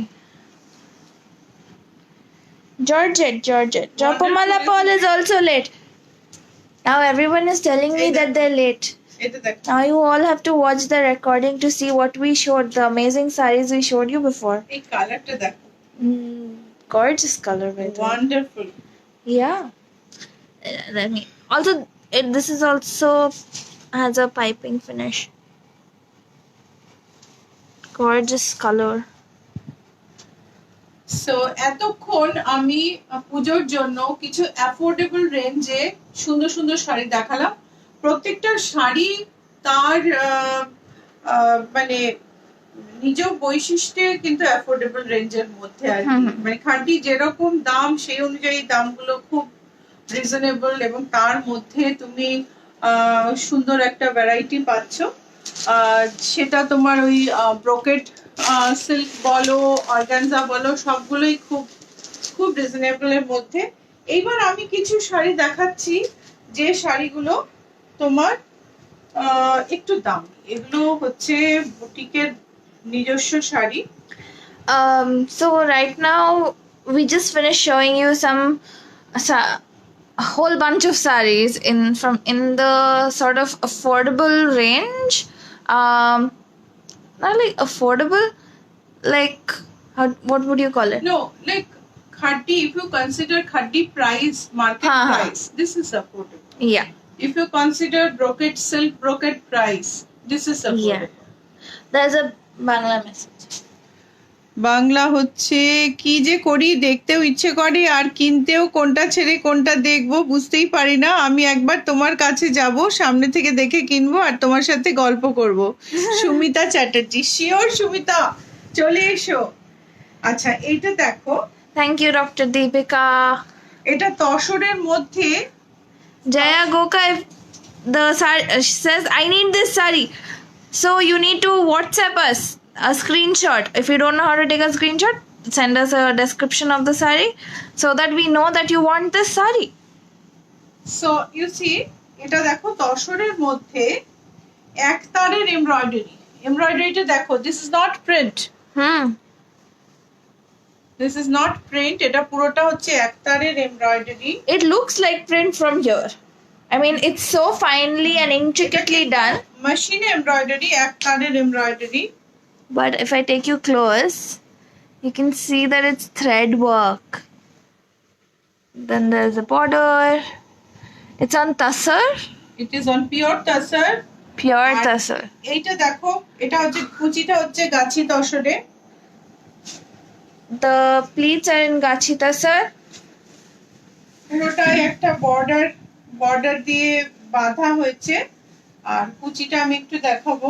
Georgette. Wonderful, Japamala Paul isn't is it? also late. Now everyone is telling me Hey, that they're late. এটা দেখো Now you all have to watch the recording to see what we showed, the amazing sarees we showed you before. এই কালারটা দেখো Gorgeous color, by the way. Wonderful Yeah. Let me. Also, this is also has a piping finish. Gorgeous color. So এতক্ষণ আমি পুজোর জন্য কিছু affordable রেঞ্জে সুন্দর সুন্দর শাড়ি দেখালাম প্রত্যেকটা শাড়ি তার মানে নিজ বৈশিষ্ট্যে কিন্তু অ্যাফোর্ডেবল রেঞ্জের মধ্যে আর কি মানে খাঁটি যেরকম দাম সেই অনুযায়ী দামগুলো খুব রিজনেবল এবং তার মধ্যে তুমি সুন্দর একটা ভ্যারাইটি পাচ্ছ সেটা তোমার ওই ব্রোকেট সিল্ক বলো অর্গানজা বলো সবগুলোই খুব খুব রিজনেবলের মধ্যে এইবার আমি কিছু শাড়ি দেখাচ্ছি যে শাড়িগুলো তোমার একটু দাম এগুলো হচ্ছে বুটিকের নিজস্ব sari So right now we just finished showing you a whole bunch of sarees in the sort of affordable range. Not like affordable, like what would you call it? No, like khadi, if you consider khadi price, market price, this is affordable. Yeah. If you consider brocade silk brocade price, this is affordable. There's a Bangla message. Bangla হচ্ছে কি যে করি দেখতেও ইচ্ছে করে আর কিনতেও কোনটা ছেড়ে কোনটা দেখবো বুঝতেই পারি না আমি একবার তোমার কাছে যাব সামনে থেকে দেখে কিনবো আর তোমার সাথে গল্প করব সুমিতা চ্যাটার্জি শিওর সুমিতা চলে এসো আচ্ছা এইটা দেখো Thank you, Dr. Deepika. এটা তসরের মধ্যে Jaya Goka, if the sari she says, I need this sari. So you need to WhatsApp us a screenshot. If you don't know how to take a screenshot, send us a description of the sari so that we know that you want this sari. So you see এটা দেখো তসরের মধ্যে এক তারের এমব্রয়ডারিটা দেখো this is not print this is not print এটা পুরোটা হচ্ছে এক তারের embroidery It looks like print from here. I mean, it's so finely and intricately done. মেশিনে এমব্রয়ডারি এক তারের embroidery But if I take you close, you can see that it's thread work. Then there's a border. It's on tussar, it is on pure tussar pure আর- tussar. এইটা দেখো এটা হচ্ছে কুচিটা হচ্ছে গাছি তসরে The pleats are in Gachi tussar. পুরোটাই একটা border দিয়ে বাঁধা হয়েছে আর কুচিটা আমি একটু দেখাবো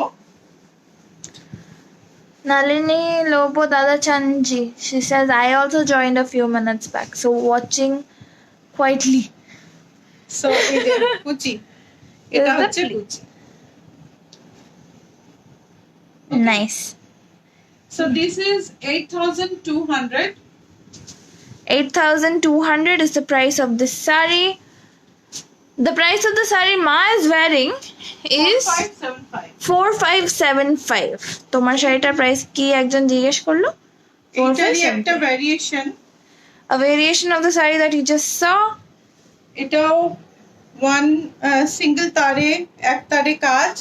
Nalini Lobo Dada Chanji. She says, I also joined a few minutes back. So watching quietly. So এই যে কুচি এটা Is the হচ্ছে pleat. কুচি Nice. So this is 8200 8,200 is the price of this sari. The price of the sari Ma is wearing is 4575 4575. তোমার শাড়িটার price কি একজন জিজ্ঞেস করলো? এইটারই 4575. একটা variation A variation of the sari that you just saw. এটাও one single তারে এক তারে কাজ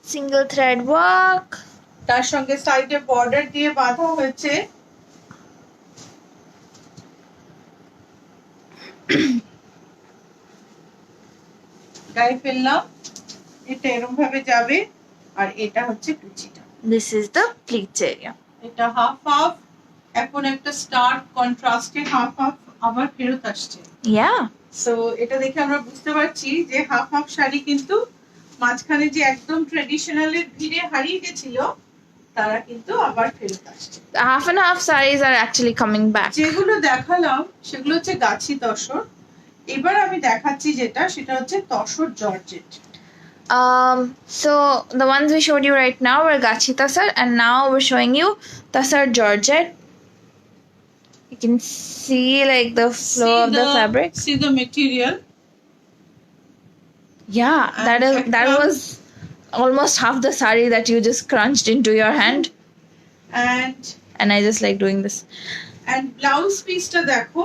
Single thread work. তার সঙ্গে সাইডে বর্ডার দিয়ে বাঁধা হয়েছে গায়ে ফেললাম এটা এরকম ভাবে যাবে আর এটা হচ্ছে কুচিটা This is the pleats area. এটা হাফ হাফ এখন একটা স্টার্ক কন্ট্রাস্টে হাফ হাফ আবার ফেরত আসছে Yeah. সো এটা দেখে আমরা বুঝতে পারছি যে হাফ হাফ শাড়ি কিন্তু মাঝখানে যে একদম ট্রেডিশনালের ভিড়ে হারিয়ে গেছিল তারা কিন্তু আবার ফেরত আসছে The half and half saris are actually coming back. যেগুলো দেখালাম সেগুলো হচ্ছে গাছি তসর এবার আমি দেখাচ্ছি যেটা সেটা হচ্ছে tussar georgette So the ones we showed you right now were Gachi Tassar, and now we're showing you Tassar Georgette. You can see like the flow of the fabric. see the material Yeah, And that ekta- was almost half the sari that you just crunched into your hand. and and I just like doing this. And blouse পিসটা দেখো,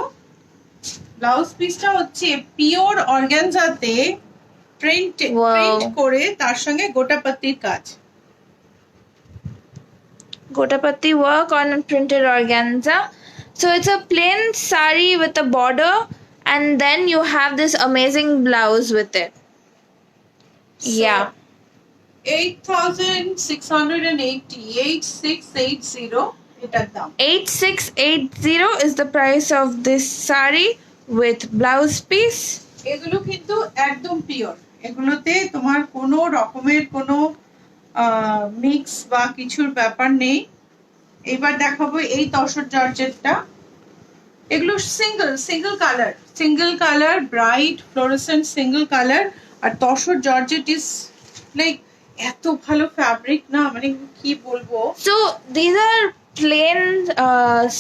blouse পিসটা হচ্ছে pure অর্গানজাতে print করে তার সঙ্গে গোটাপত্তির কাজ, Gotapatti work on printed organza. So it's a plain sari with a border, and then you have this amazing blouse with it. Yeah. 8680, 8680 এটার দাম। 8680 is the price of this sari with blouse piece. এগুলো কিন্তু একদম pure, এগুলোতে তোমার কোনো রকমের কোনো মিক্স বা কিছুর ব্যাপার নেই। এবার দেখাবো এই তসর জর্জেটটা, এগুলো single colour bright fluorescent single colour. আর তসর জর্জেট ইজ লাইক এত ভালো ফ্যাব্রিক না, মানে কি বলবো। So these are plain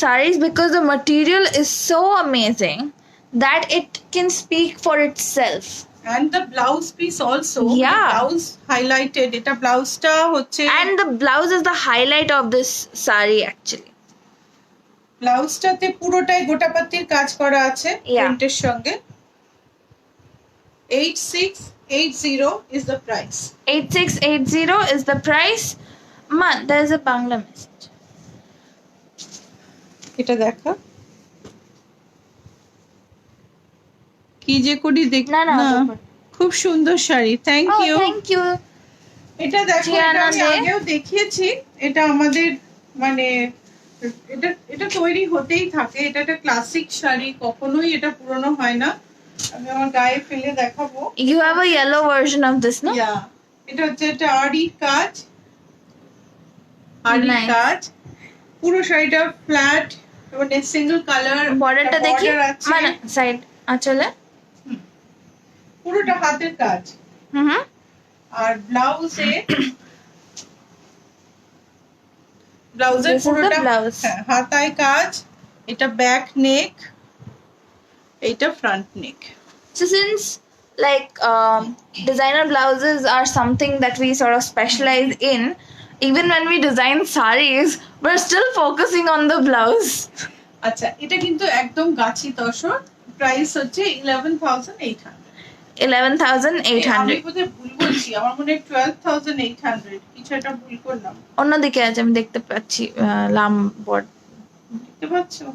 saris because the material is so amazing that it can speak for itself. And the blouse piece also, Yeah. blouse highlighted, এটা ব্লাউজটা হচ্ছে, And the blouse is the highlight of this sari actually. ব্লাউজটাতে পুরোটাই গোটাপত্তির কাজ করা আছে প্রিন্টের সঙ্গে। 8680 is the price. 8680 is the price. Man, there is a Bangla message. এটা দেখা কি যে করি দেখ না, না, ওটা খুব সুন্দর sari, thank Oh, you. thank you. এটা দেখো, জিয়ানা এটা আমি দে। আগেও দেখিয়েছি, এটা আমাদের মানে এটা তৈরি হতেই থাকে, এটা একটা ক্লাসিক শাড়ি, কখনোই এটা পুরনো হয় না। আমি আমার গায়ে ফেলে দেখাবো। You have a yellow version of this, no? Yeah, এটা হচ্ছে একটা আড়ি কাজ, আড়ি Nice. কাজ, পুরো শাড়িটা ফ্ল্যাট মানে সিঙ্গেল কালার, বর্ডারটা দেখি মানে সাইড আঁচলে পুরোটা হাতের কাজ। হুম আর ব্লাউজে This is the পুরোটা blouse. হাতায় কাজ, এটা ব্যাক নেক, এটা front neck. So since like designer blouses are something that we sort of specialize in, even when we design saris, we're still focusing on the blouse. আচ্ছা, এটা কিন্তু একদম গাছি tussar, price হচ্ছে 11,800। 11,800. আমি বোধহয় ভুল বলছি, আমার মনে হয় 12,800, কিছু একটা ভুল করলাম। অন্যদিকে আছে, আমি দেখতে পাচ্ছি লাম বোর্ড দেখতে পাচ্ছো?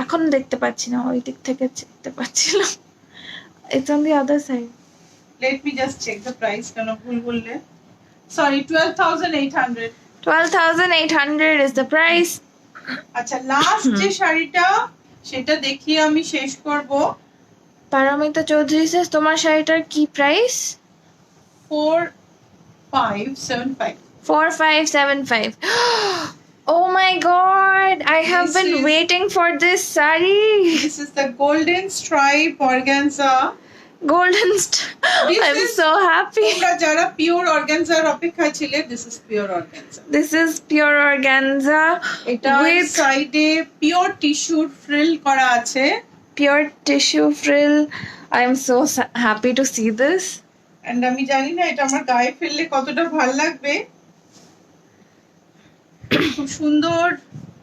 এখন দেখতে পাচ্ছি না, ওই দিক থেকে দেখতে পাচ্ছিলাম। It's on the other side. Let me just check the price, কেন ভুল বললে। Sorry, 12,800। 12,800 is the price. আচ্ছা, লাস্ট যে শাড়িটা সেটা দেখিয়ে আমি শেষ করব। পারমিতা চৌধুরী says তোমার শাড়িটার কি price? 4575। 4575. Oh my god, I have This been is- waiting for this sari. This is the golden stripe organza. Golden This I'm is- so happy. তোমরা যারা পিওর অর্গানজার অপেক্ষায় ছিলে, this is pure organza. This is pure organza এটা with সাইডে pure টিস্যুর frill করা আছে। pure tissue frill. I'm so happy to see this. And আমি জানি না এটা আমার গায়ে ফেললে কতটা ভালো লাগবে। খুব সুন্দর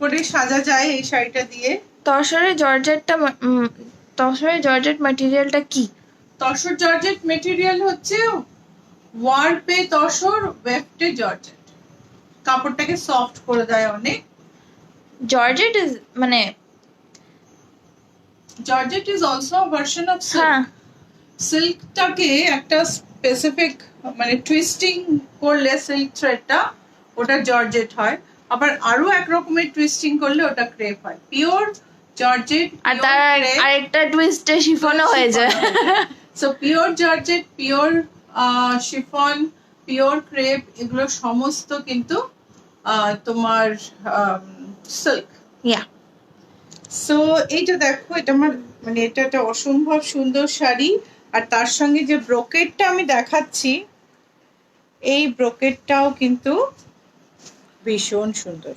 করে সাজা যায় এই শাড়িটা দিয়ে। তসরে জর্জেট ম্যাটেরিয়ালটা কি? তসর জর্জেট মেটেরিয়াল হচ্ছে ওয়ার্পে তসর, ওয়েফটে জর্জেট, কাপড়টাকে সফট করে দেয় অনেক। জর্জেট ইজ মানে georgette is also a version of হ্যাঁ সিল্ক। সিল্কটাকে একটা স্পেসিফিক মানে টুইস্টিং করলে সিল্ক থ্রেডটা ওটা জর্জেট হয়, আবার আরো এক রকমের টুইস্টিং করলে ওটা ক্রেপ হয়। পিওর জর্জেট আর তার আরেকটা টুইস্টে শিফনও হয়ে যায়। So pure georgette, pure chiffon, pure crepe, এগুলো সমস্ত কিন্তু তোমার সিল্ক। ইয়া সো এইটা দেখো, এটা আমার মানে এটা একটা অসম্ভব সুন্দর শাড়ি। আর তার সঙ্গে যে ব্রোকেটটা আমি দেখাচ্ছি, এই ব্রোকেটটাও কিন্তু ভীষণ সুন্দর।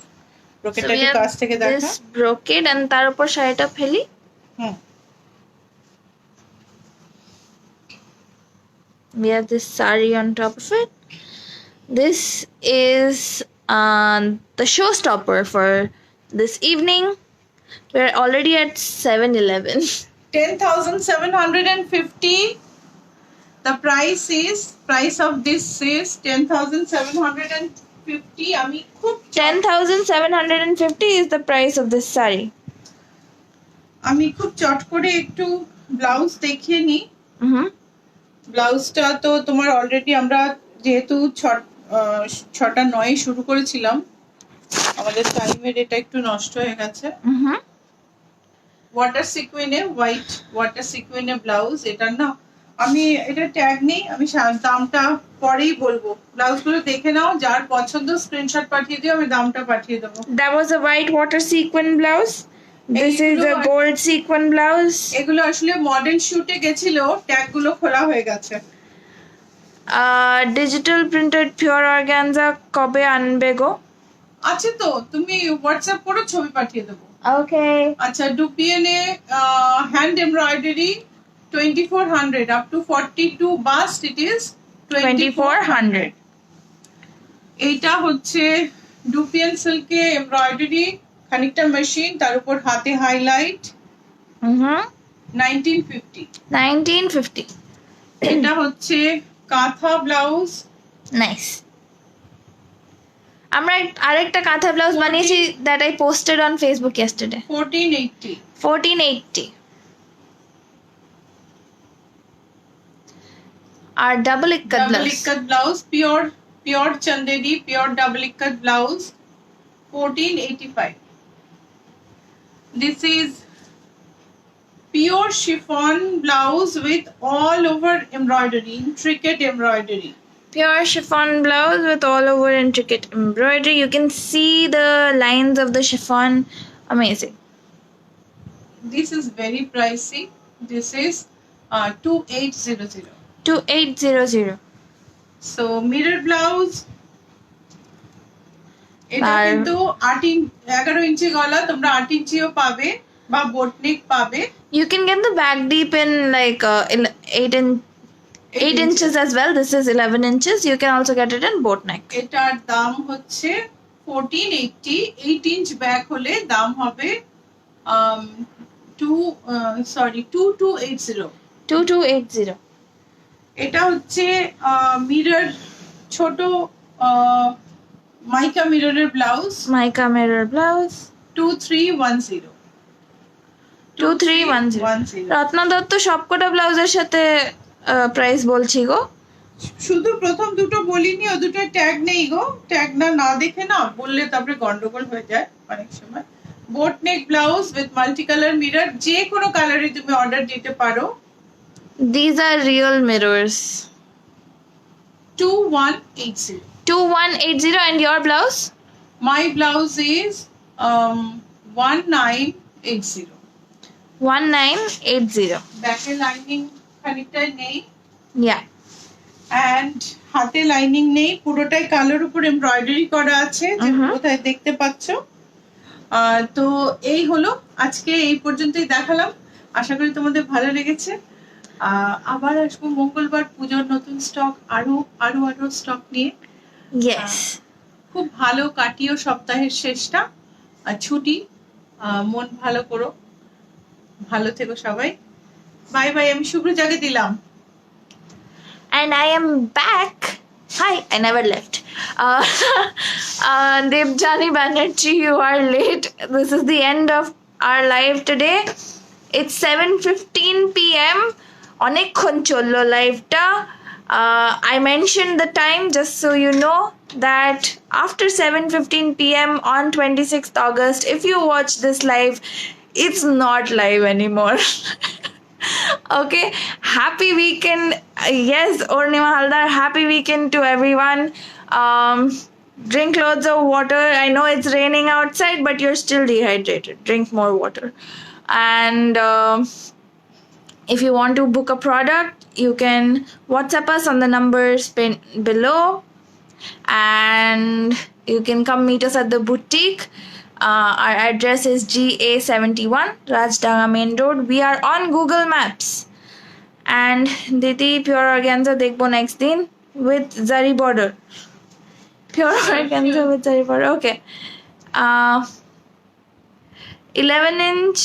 ব্রোকেটটা একটু কাছ থেকে দেখা। দিস ব্রোকেড এন্ড তার উপর শাড়িটা ফেলি। হুম, We have this sari on top of it. This is the showstopper for this evening. We're already at 7-Eleven. 10,750. The price of this is 10,750. আমি খুব 10,750 is the price of this saree. আমি খুব চট করে একটু ব্লাউজ দেখিয়ে নিই। ব্লাউজটা তো তোমার অলরেডি আমরা যেহেতু 6:09 শুরু করেছিলাম, আমাদের টাইমের এটা একটু নষ্ট হয়ে গেছে। ওয়াটার সিকুয়েনে হোয়াইট ওয়াটার সিকুয়েনে ব্লাউজ। এটা না, আমি এটা ট্যাগ নেই, আমি দামটা পরেই বলবো। ব্লাউজগুলো দেখে নাও, যার পছন্দ স্ক্রিনশট পাঠিয়ে দিও, আমি দামটা পাঠিয়ে দেবো। That was a white water sequin blouse. This is a gold sequin blouse. এগুলো আসলে মডেল শুটে গেছিল, ট্যাগগুলো খোলা হয়ে গেছে। Digital printed pure organza কবে আনবে গো? আছে তো, তুমি হোয়াটসঅ্যাপ করো, ছবি পাঠিয়ে দেবো। Okay. আচ্ছা, ডুপিএনে hand embroidery 2400 up to 42 bust it is 2400. এইটা হচ্ছে ডুপিএন সিল্কে এমব্রয়ডারি, খানিকটা মেশিন, তার উপর হাতে হাইলাইট। 1950। 1950. এটা হচ্ছে কাঁথা ব্লাউজ। নাইস। আমরা আরেকটা কাঁথা ব্লাউজ বানিয়েছি, that I posted on Facebook yesterday. 1480। 1480. আর double ikat blouse pure Chanderi pure double ikat blouse 1485। This is pure chiffon blouse with all over embroidery, intricate embroidery. Pure chiffon blouse with all over intricate embroidery. You can see the lines of the chiffon. Amazing. This is very pricey. This is 2800. 2800. So mirror blouse. এটা কিন্তু 11 ইঞ্চি গলা, তোমরা 8 ইঞ্চিও পাবে বা boat neck পাবে। You can get the back deep in like 8 inches as well. This is 11 inches. You can also get it in boat neck. এটার দাম হচ্ছে 1480। 8 ইঞ্চ ব্যাক হলে দাম হবে 2280। 2280. এটা হচ্ছে মিরর, ছোট মাইকা মিররের blouse. Mica mirror blouse. 2310। 2310. Ratna Dutta সবকটা ব্লাউজের সাথে প্রাইস বলছি গো। শুধু প্রথম দুটো বলিনি, ও দুটো ট্যাগ নেই গো। ট্যাগ না দেখে না বললে তারপরে গন্ডগোল হয়ে যায় অনেক সময়। Boat neck blouse with multi colour mirror, যে কোনো কালারে তুমি অর্ডার দিতে পারো। These are real mirrors. 2180। 2180. And your blouse? My blouse is 1980। 1980. ব্যাকে লাইনিং খানিকটাই নেই, Yeah. এন্ড হাতে লাইনিং নেই, পুরোটাই কালোর উপর এমব্রয়ডারি করা আছে, যে কোথায় দেখতে পাচ্ছো। তো এই হলো আজকে, এই পর্যন্তই দেখালাম। আশা করি তোমাদের ভালো লেগেছে। আবার আসবো মঙ্গলবার, পুজোর নতুন স্টক, আরো স্টক নিয়ে। Yes. খুব ভালো কাটিও সপ্তাহের শেষটা, ছুটি। মন ভালো করো, ভালো থেকো সবাই। Bye bye. আমি শুভ্র জাগে দিলাম। And I am back. Hi, I never left. Devjani Banerjee, you are late. This is the end of our live today. It's 7:15 p.m. অনেকক্ষণ চললো লাইভটা। I mentioned the time just so you know that after 7:15 p.m. on 26th August, if you watch this live, it's not live anymore. Okay, happy weekend. Yes, Ornima Haldar, happy weekend to everyone. Drink loads of water. I know it's raining outside, but you're still dehydrated. Drink more water. And if you want to book a product, you can WhatsApp us on the numbers below, and you can come meet us at the boutique. Our address is GA71 Rajdanga Main Road. We are on Google Maps. And Didi, pure organza dekbo next din with zari border. Pure organza with zari border. Okay. 11-inch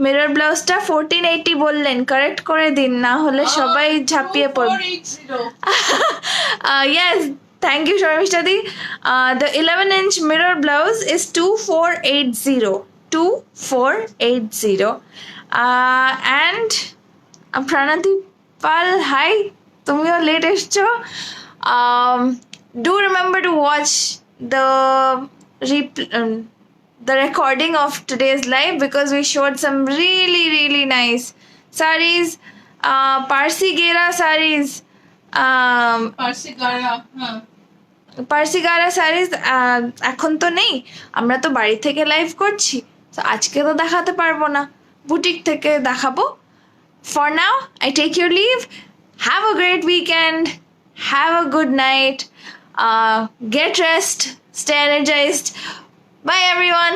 mirror ব্লাউজটা 1480 বললেন, correct করে দিন, না হলে সবাই ঝাঁপিয়ে পড়বে। 2480 Yes, thank you, Sharmishta Di. The 11-inch mirror blouse is 2480. 2480. And Pranati Pal, hi. তুমিও লেট এসছো. Do remember to watch the the recording of today's live because we showed some really nice sarees, Parsi Gera sarees, পার্সিগারা, হ্যাঁ Parsi গারা series এখন তো নেই, আমরা তো বাড়ি থেকে লাইভ করছি, তো আজকে তো দেখাতে পারবো না, বুটিক থেকে দেখাবো। For now I take your leave, have a great weekend, have a good night, get rest, stay energised, bye everyone.